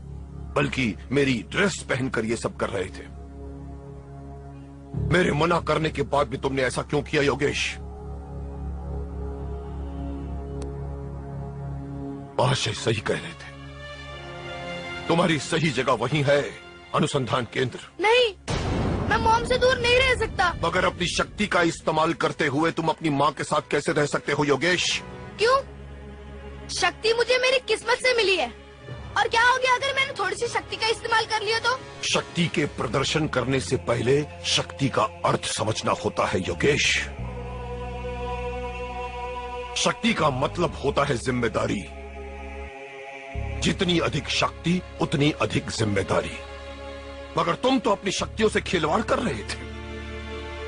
बल्कि मेरी ड्रेस पहनकर ये सब कर रहे थे। मेरे मना करने के बाद भी तुमने ऐसा क्यों किया योगेश? महाशय सही कह रहे थे, तुम्हारी सही जगह वही है, अनुसंधान केंद्र। नहीं, मैं मॉम से दूर नहीं रह सकता। मगर अपनी शक्ति का इस्तेमाल करते हुए तुम अपनी माँ के साथ कैसे रह सकते हो योगेश? क्यों? शक्ति मुझे मेरी किस्मत से मिली है। और क्या हो गया अगर मैंने थोड़ी सी शक्ति का इस्तेमाल कर लिया तो? शक्ति के प्रदर्शन करने से पहले शक्ति का अर्थ समझना होता है योगेश। शक्ति का मतलब होता है जिम्मेदारी। जितनी अधिक शक्ति उतनी अधिक जिम्मेदारी। मगर तुम तो अपनी शक्तियों से खिलवाड़ कर रहे थे,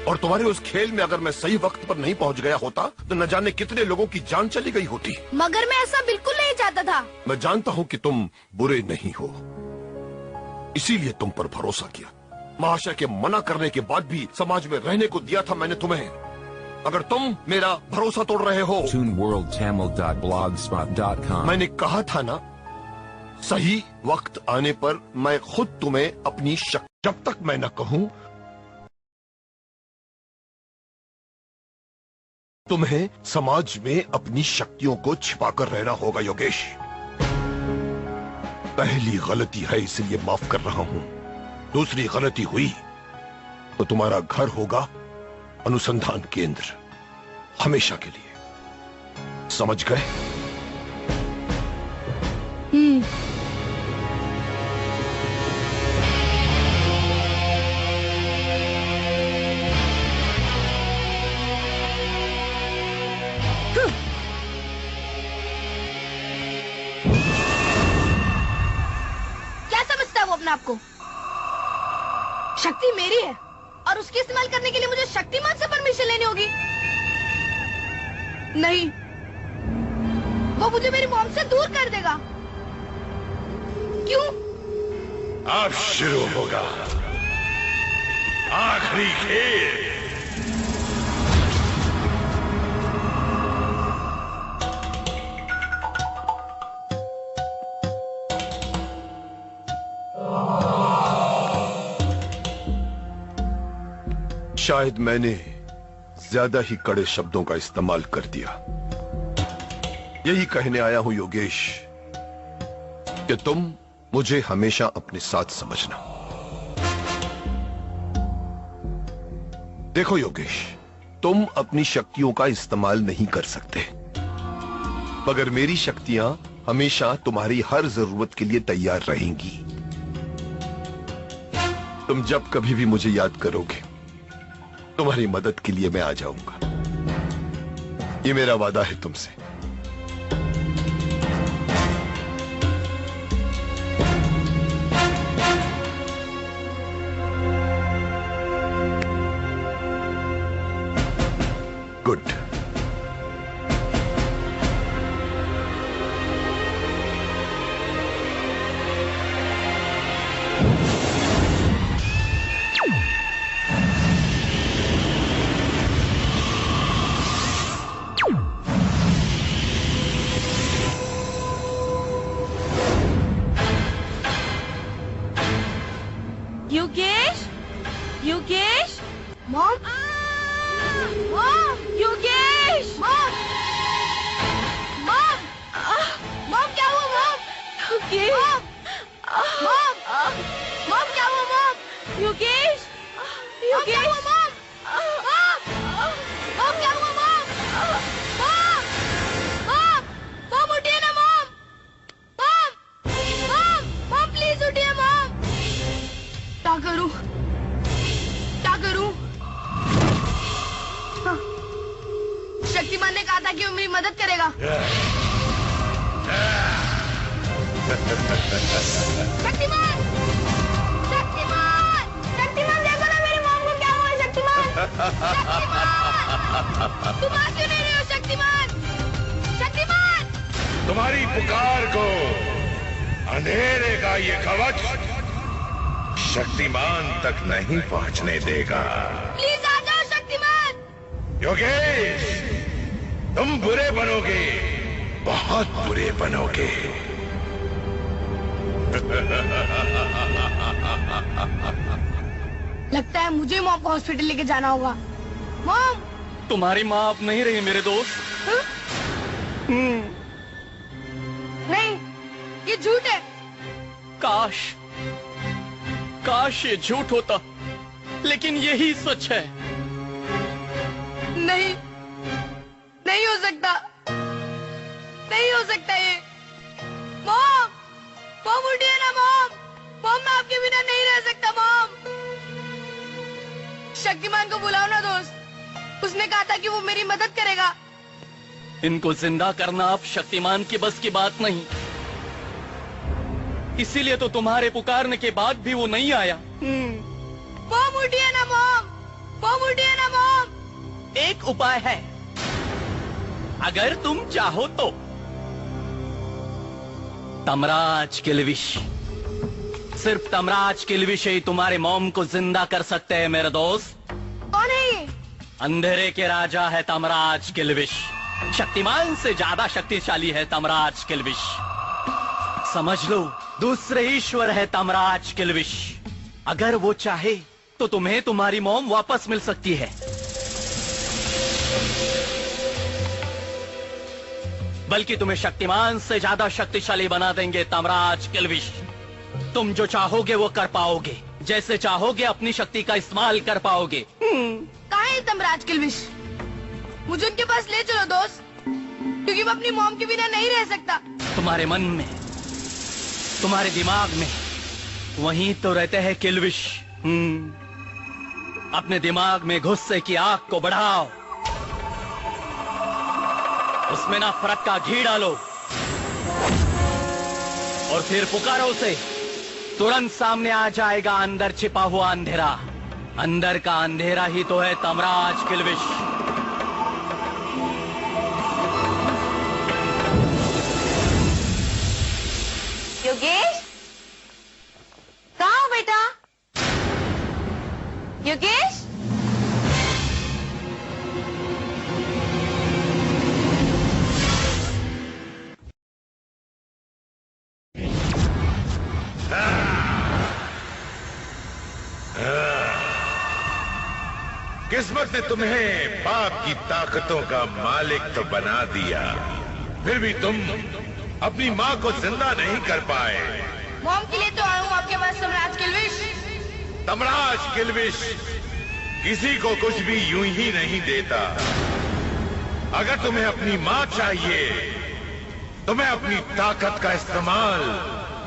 और तुम्हारे उस खेल में अगर मैं सही वक्त पर नहीं पहुंच गया होता तो न जाने कितने लोगों की जान चली गई होती। मगर मैं ऐसा बिल्कुल नहीं चाहता था। मैं जानता हूं कि तुम बुरे नहीं हो, इसीलिए तुम पर भरोसा किया। महाशय के मना करने के बाद भी समाज में रहने को दिया था मैंने तुम्हें। अगर तुम मेरा भरोसा तोड़ रहे हो, मैंने कहा था ना, सही वक्त आने पर मैं खुद तुम्हें अपनी शक्ति, जब तक मैं न कहूं, तुम्हें समाज में अपनी शक्तियों को छिपाकर रहना होगा योगेश। पहली गलती है इसलिए माफ कर रहा हूं। दूसरी गलती हुई तो तुम्हारा घर होगा अनुसंधान केंद्र, हमेशा के लिए। समझ गए? आपको शक्ति मेरी है और उसकी इस्तेमाल करने के लिए मुझे शक्तिमान से परमिशन लेनी होगी। नहीं, वो मुझे मेरी मॉम से दूर कर देगा। क्यों? अब शुरू होगा आखिरी खेल। शायद मैंने ज्यादा ही कड़े शब्दों का इस्तेमाल कर दिया। यही कहने आया हूं योगेश कि तुम मुझे हमेशा अपने साथ समझना। देखो योगेश, तुम अपनी शक्तियों का इस्तेमाल नहीं कर सकते, मगर मेरी शक्तियां हमेशा तुम्हारी हर जरूरत के लिए तैयार रहेंगी। तुम जब कभी भी मुझे याद करोगे, तुम्हारी मदद के लिए मैं आ जाऊंगा। ये मेरा वादा है तुमसे। Good. Yogesh, Yogesh, mom, mom, Yogesh, mom, mom, mom क्या हुआ मॉम? योगेश, मॉम, मॉम क्या हुआ मॉम? योगेश, मॉम क्या हुआ मॉम? मॉम क्या हुआ मॉम? मॉम, मॉम, मॉम उठिए ना mom, mom, mom, mom please उठिए मॉम। क्या करूं? क्या करूं? हाँ, शक्तिमान ने कहा था कि वो मेरी मदद करेगा। शक्तिमान, शक्तिमान, शक्तिमान देखो ना मेरी मॉम को क्या हुआ है शक्तिमान। शक्तिमान, तुम आ क्यों नहीं रहे हो शक्तिमान? शक्तिमान, तुम्हारी पुकार को अंधेरे का ये कवच शक्तिमान तक नहीं पहुंचने देगा। प्लीज आ जाओ शक्तिमान। योगेश, तुम बुरे बनोगे, बहुत बुरे बनोगे। लगता है मुझे मॉम को हॉस्पिटल लेके जाना होगा। मॉम, तुम्हारी माँ अब नहीं रही मेरे दोस्त। नहीं, ये झूठ है। काश, काश ये झूठ होता, लेकिन यही सच है। नहीं, नहीं हो सकता, नहीं हो सकता ये। मॉम, मॉम उठिए ना मॉम, मॉम मैं आपके बिना नहीं रह सकता मॉम। शक्तिमान को बुलाओ ना दोस्त, उसने कहा था कि वो मेरी मदद करेगा। इनको जिंदा करना अब शक्तिमान की बस की बात नहीं, इसीलिए तो तुम्हारे पुकारने के बाद भी वो नहीं आया। मॉम उठिए ना मॉम, मॉम उठिए ना मॉम। एक उपाय है, अगर तुम चाहो तो। तमराज किल्विश, सिर्फ तमराज किल्विश ही तुम्हारे मॉम को जिंदा कर सकते हैं मेरे दोस्त। कौन है ये? अंधेरे के राजा है तमराज किल्विश, शक्तिमान से ज्यादा शक्तिशाली है तमराज किल्विश। समझ लो, दूसरे ईश्वर है तमराज किल्विश। अगर वो चाहे तो तुम्हें तुम्हारी मॉम वापस मिल सकती है, बल्कि तुम्हें शक्तिमान से ज्यादा शक्तिशाली बना देंगे तमराज किल्विश। तुम जो चाहोगे वो कर पाओगे, जैसे चाहोगे अपनी शक्ति का इस्तेमाल कर पाओगे। कहाँ है तमराज किल्विश? मुझे उनके पास ले चलो दोस्त, क्योंकि मैं अपनी मॉम के बिना नहीं रह सकता। तुम्हारे मन में, तुम्हारे दिमाग में वहीं तो रहते हैं किल्विश। अपने दिमाग में गुस्से की आग को बढ़ाओ, उसमें नफरत का घी डालो और फिर पुकारो उसे। तुरंत सामने आ जाएगा अंदर छिपा हुआ अंधेरा। अंदर का अंधेरा ही तो है तमराज किल्विश। योगेश, कहाँ हो बेटा? योगेश, किस्मत ने तुम्हें पाप की ताकतों का मालिक तो बना दिया, फिर भी तुम अपनी माँ को जिंदा नहीं कर पाए। मॉम के लिए तो आया हूँ आपके पास तमराज किल्विश। तमराज किल्विश किसी को कुछ भी यूं ही नहीं देता। अगर तुम्हें अपनी माँ चाहिए, तुम्हें अपनी ताकत का इस्तेमाल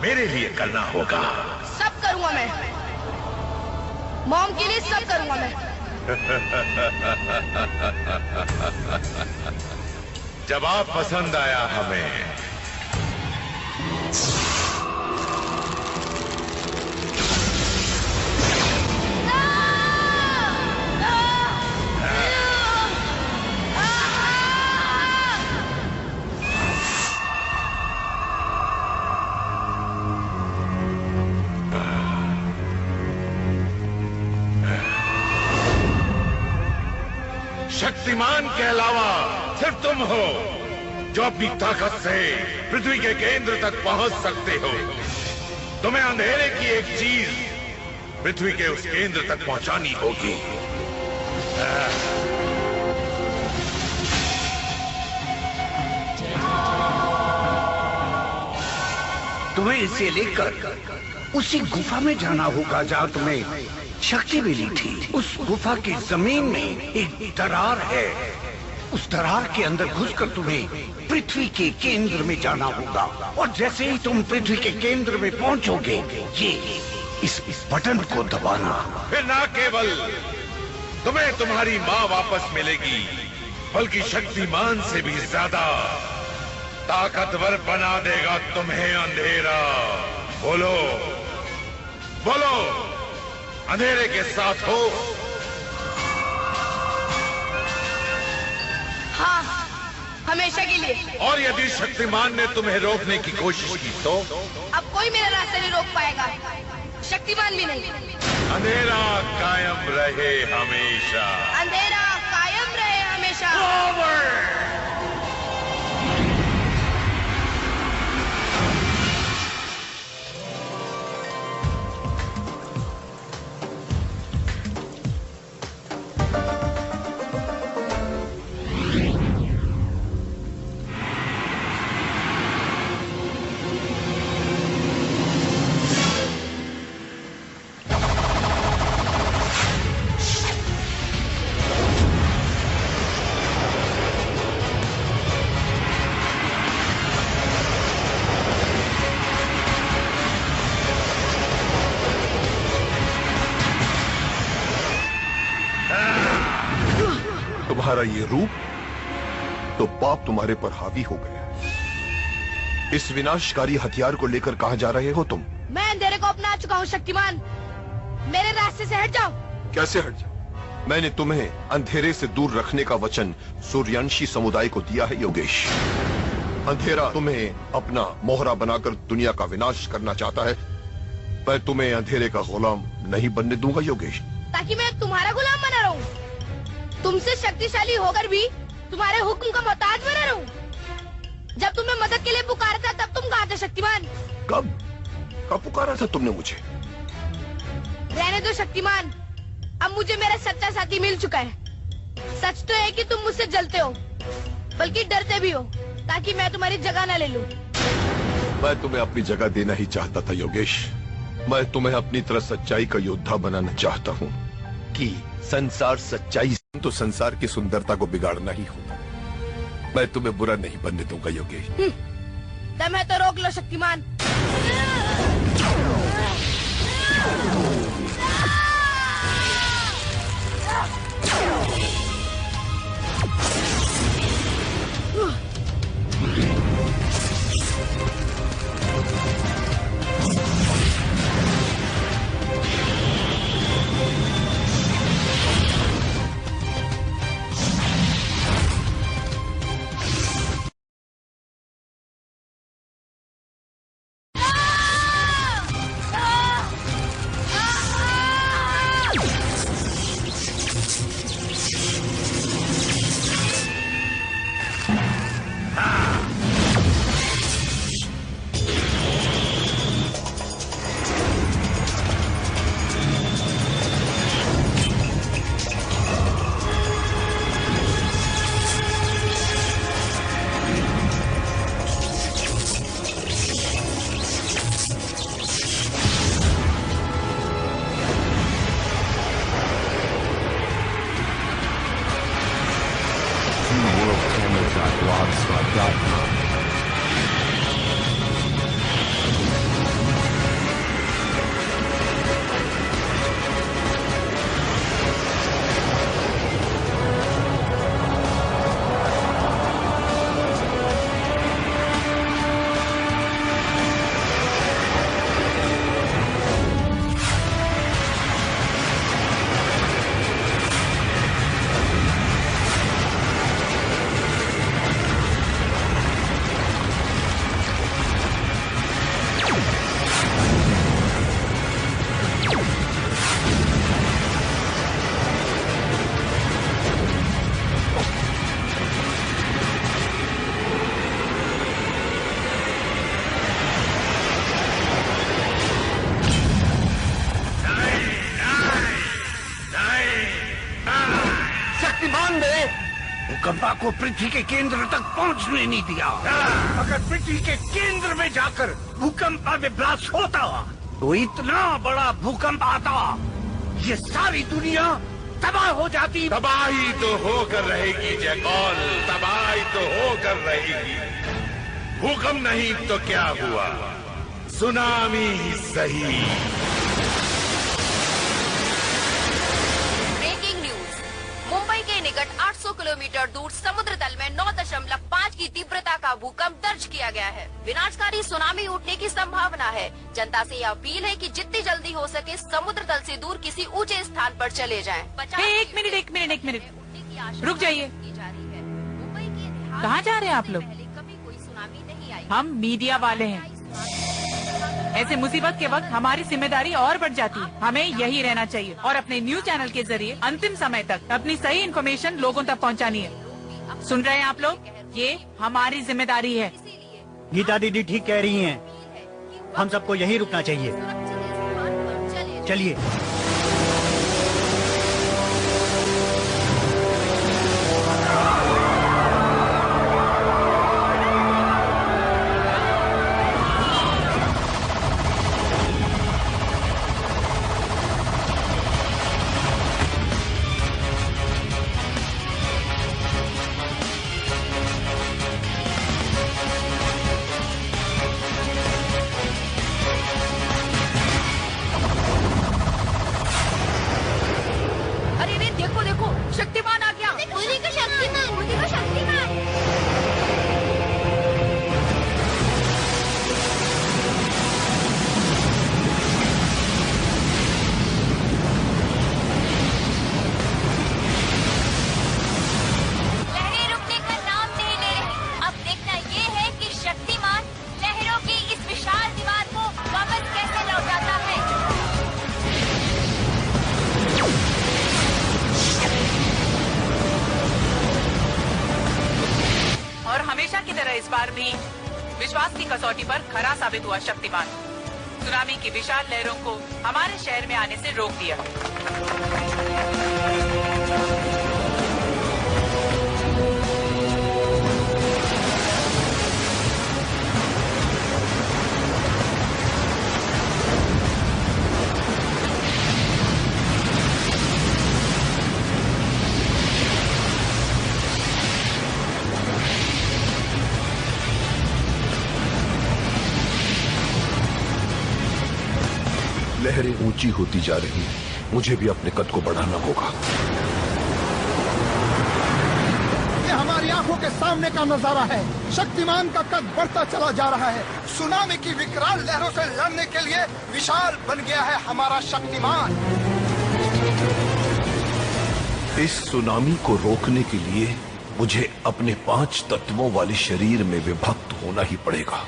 मेरे लिए करना होगा। सब करूंगा मैं, मॉम के लिए सब करूंगा मैं। जवाब पसंद आया हमें। शक्तिमान के अलावा सिर्फ तुम हो जो अपनी ताकत से पृथ्वी के केंद्र तक पहुंच सकते हो। तुम्हें अंधेरे की एक चीज पृथ्वी के उस केंद्र तक पहुंचानी होगी। तुम्हें इसे लेकर उसी गुफा में जाना होगा जहाँ तुम्हें शक्ति मिली थी। उस गुफा की जमीन में एक दरार है। उस दरार के अंदर घुसकर तुम्हें पृथ्वी के केंद्र में जाना होगा, और जैसे ही तुम पृथ्वी के केंद्र में पहुंचोगे, ये इस बटन को दबाना। फिर ना केवल तुम्हें तुम्हारी माँ वापस मिलेगी, बल्कि शक्तिमान से भी ज्यादा ताकतवर बना देगा तुम्हें अंधेरा। बोलो बोलो, अंधेरे के साथ हो? हाँ, हमेशा के लिए। और यदि शक्तिमान ने तुम्हें रोकने की कोशिश की तो? अब कोई मेरा रास्ता नहीं रोक पाएगा, शक्तिमान भी नहीं। अंधेरा कायम रहे हमेशा। अंधेरा कायम रहे हमेशा। तुम्हारा ये रूप तो पाप तुम्हारे पर हावी हो गया है। इस विनाशकारी हथियार को लेकर कहां जा रहे हो तुम? मैं अंधेरे को अपना चुका हूँ शक्तिमान, मेरे रास्ते से हट जाओ। कैसे हट जाओ? मैंने तुम्हें अंधेरे से दूर रखने का वचन सूर्यांशी समुदाय को दिया है योगेश। अंधेरा तुम्हें अपना मोहरा बनाकर दुनिया का विनाश करना चाहता है। मैं तुम्हें अंधेरे का गुलाम नहीं बनने दूंगा योगेश। ताकि मैं तुम्हारा गुलाम बना रहूं, तुमसे शक्तिशाली होकर भी तुम्हारे हुक्म का मोहताज बना रहूं। जब तुम्हें मदद के लिए पुकारा था तब तुम कहाँ थे शक्तिमान? कब पुकारा था तुमने मुझे? रहने दो शक्तिमान, अब मुझे मेरा सच्चा साथी मिल चुका है। सच तो है कि तुम मुझसे जलते हो, बल्कि डरते भी हो, ताकि मैं तुम्हारी जगह न ले लूं। मैं तुम्हें अपनी जगह देना ही चाहता था योगेश। मैं तुम्हें अपनी तरह सच्चाई का योद्धा बनाना चाहता हूँ कि संसार सच्चाई तो संसार की सुंदरता को बिगाड़ना ही होता। मैं तुम्हें बुरा नहीं बनने दूंगा योगेश। दम है तो रोक लो शक्तिमान। भूकंपा को पृथ्वी के केंद्र तक पहुंचने नहीं दिया। अगर पृथ्वी के केंद्र में जाकर भूकंपा में ब्लास्ट होता तो इतना बड़ा भूकंप आता, ये सारी दुनिया तबाह हो जाती। तबाही तो होकर रहेगी जयकौल, तबाही तो होकर रहेगी। भूकंप नहीं तो क्या हुआ, सुनामी ही सही। Breaking news. मुंबई के निकट 800 किलोमीटर दूर समुद्र तल में 9.5 की तीव्रता का भूकंप दर्ज किया गया है। विनाशकारी सुनामी उठने की संभावना है। जनता से यह अपील है कि जितनी जल्दी हो सके समुद्र तल से दूर किसी ऊंचे स्थान पर चले जाएं। एक मिनट रुक जाइए। कहाँ जा रहे हैं आप लोग? हम मीडिया वाले हैं। ऐसे मुसीबत के वक्त हमारी जिम्मेदारी और बढ़ जाती है। हमें यही रहना चाहिए और अपने न्यूज चैनल के जरिए अंतिम समय तक अपनी सही इन्फॉर्मेशन लोगों तक पहुंचानी है। सुन रहे हैं आप लोग? ये हमारी जिम्मेदारी है। गीता दीदी ठीक कह रही हैं। हम सबको यहीं रुकना चाहिए। चलिए। शक्तिमान आ गया। उन्हीं का शक्तिमान, उन्हीं का शक्तिमान। लहरें रुकने का नाम नहीं ले रही। अब देखना ये है कि शक्तिमान लहरों की इस विशाल दीवार को वापस कैसे लौटाता है। और हमेशा की तरह इस बार भी विश्वास की कसौटी पर खरा साबित हुआ शक्तिमान। सुनामी की विशाल लहरों को हमारे शहर में आने से रोक दिया। लहरें ऊंची होती जा रही हैं। मुझे भी अपने कद को बढ़ाना होगा। ये हमारी आंखों के सामने का नजारा है। शक्तिमान का कद बढ़ता चला जा रहा है। सुनामी की विकराल लहरों से लड़ने के लिए विशाल बन गया है हमारा शक्तिमान। इस सुनामी को रोकने के लिए मुझे अपने 5 तत्वों वाले शरीर में विभक्त होना ही पड़ेगा।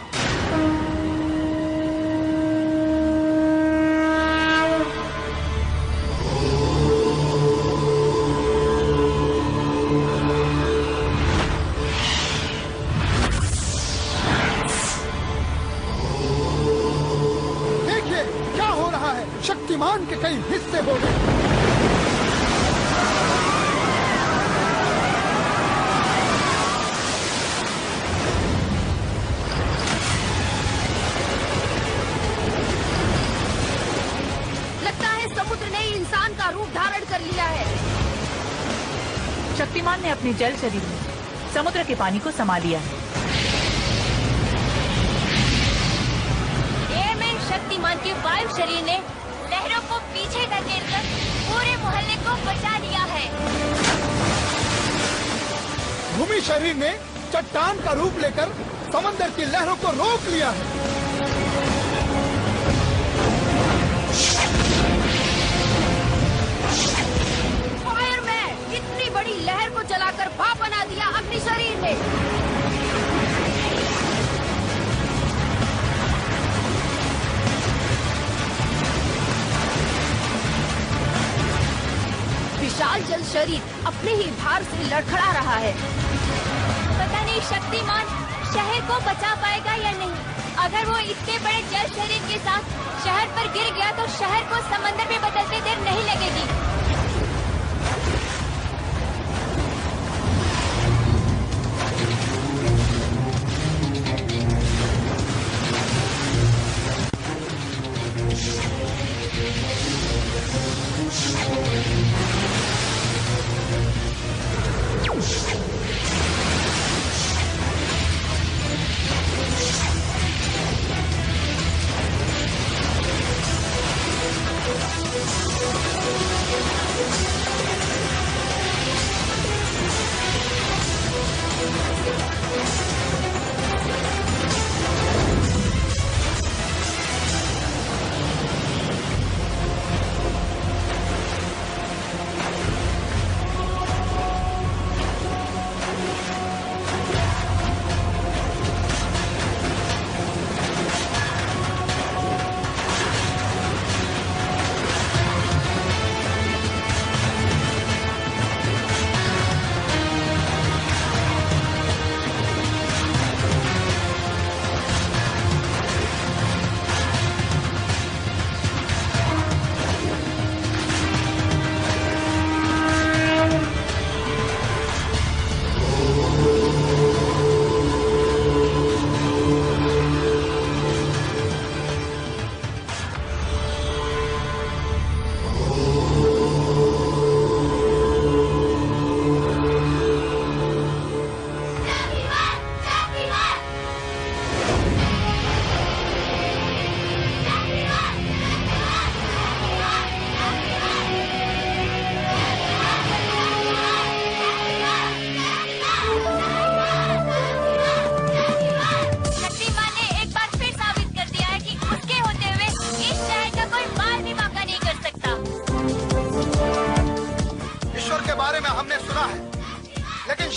शक्तिमान के कई हिस्से हो गए। लगता है समुद्र ने इंसान का रूप धारण कर लिया है। शक्तिमान ने अपने जल शरीर में समुद्र के पानी को समा लिया है। शक्तिमान के वायु शरीर ने लहरों को पीछे धकेलकर पूरे मोहल्ले को बचा लिया है। भूमि शरीर ने चट्टान का रूप लेकर समंदर की लहरों को रोक लिया है। फायरमैन इतनी बड़ी लहर को जलाकर भाप बना दिया अग्नि शरीर ने। विशाल जल शरीर अपने ही भार से लड़खड़ा रहा है। पता नहीं शक्तिमान शहर को बचा पाएगा या नहीं। अगर वो इतने बड़े जल शरीर के साथ शहर पर गिर गया तो शहर को समंदर में बदलते देर नहीं लगेगी।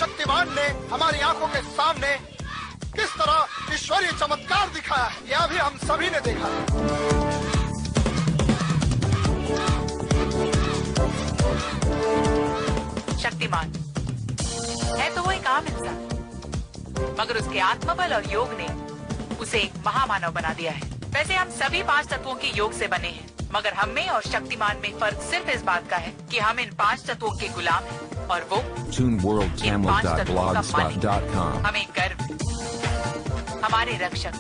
शक्तिमान ने हमारी आंखों के सामने किस तरह ईश्वरीय चमत्कार दिखाया है, यह भी हम सभी ने देखा है। शक्तिमान है तो वो एक आम इंसान, मगर उसके आत्मबल और योग ने उसे एक महामानव बना दिया है। वैसे हम सभी 5 तत्वों के योग से बने हैं, मगर हम में और शक्तिमान में फर्क सिर्फ इस बात का है कि हम इन 5 तत्वों के गुलाम हैं और वो इन 5 तत्वों का मालिक। हमें गर्व है हमारे रक्षक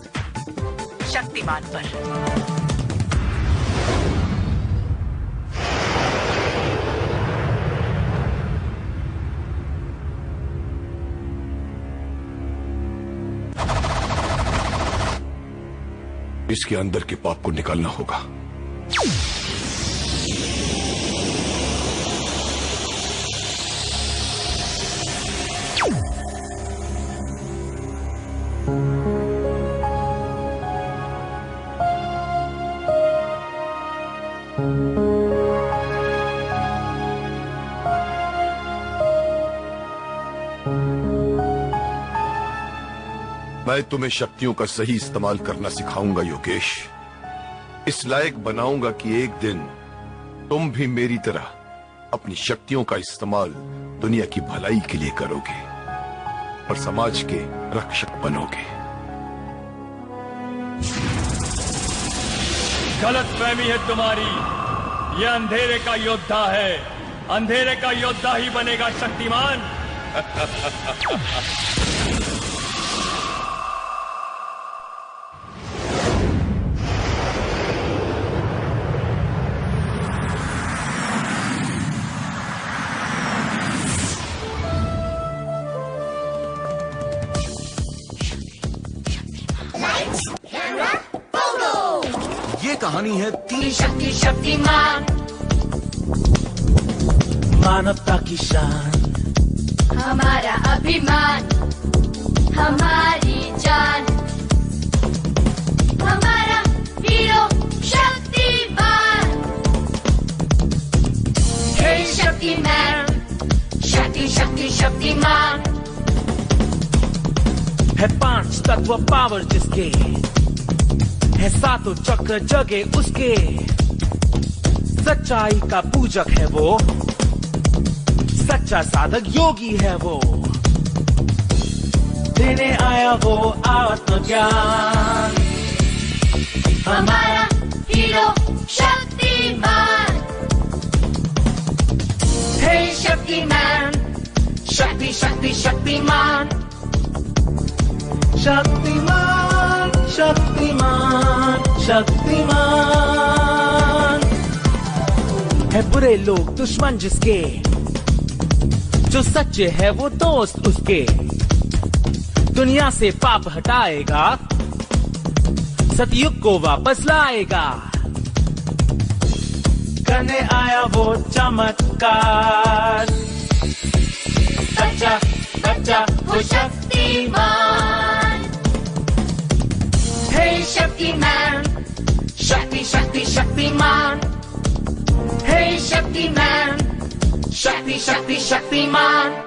शक्तिमान पर। इसके अंदर के पाप को निकालना होगा। मैं तुम्हें शक्तियों का सही इस्तेमाल करना सिखाऊंगा योगेश। इस लायक बनाऊंगा कि एक दिन तुम भी मेरी तरह अपनी शक्तियों का इस्तेमाल दुनिया की भलाई के लिए करोगे और समाज के रक्षक बनोगे। गलतफहमी है तुम्हारी। ये अंधेरे का योद्धा है, अंधेरे का योद्धा ही बनेगा शक्तिमान। ये कहानी है तीन शक्तिमान, मानवता की शान, हमारा अभिमान, हमारी जान, हमारा हीरो शक्तिमान। हे शक्तिमान, शक्तिमान है 5 तत्व पावर जिसके, है 7 चक्र जगे उसके। सच्चाई का पूजक है वो, सच्चा साधक योगी है वो। देने आया वो आत्मज्ञान, हमारा हीरो शक्तिमान। हे शक्तिमान, शक्तिमान, शक्तिमान, शक्तिमान, शक्तिमान। है बुरे लोग दुश्मन जिसके, जो सच्चे है वो दोस्त उसके। दुनिया से पाप हटाएगा, सतयुग को वापस लाएगा। करने आया वो चमत्कार, बच्चा बच्चा वो शक्तिमान। हे शक्तिमान, शक्ति शक्ति शक्तिमान। हे शक्तिमान, शक्ति शक्ति शक्तिमान।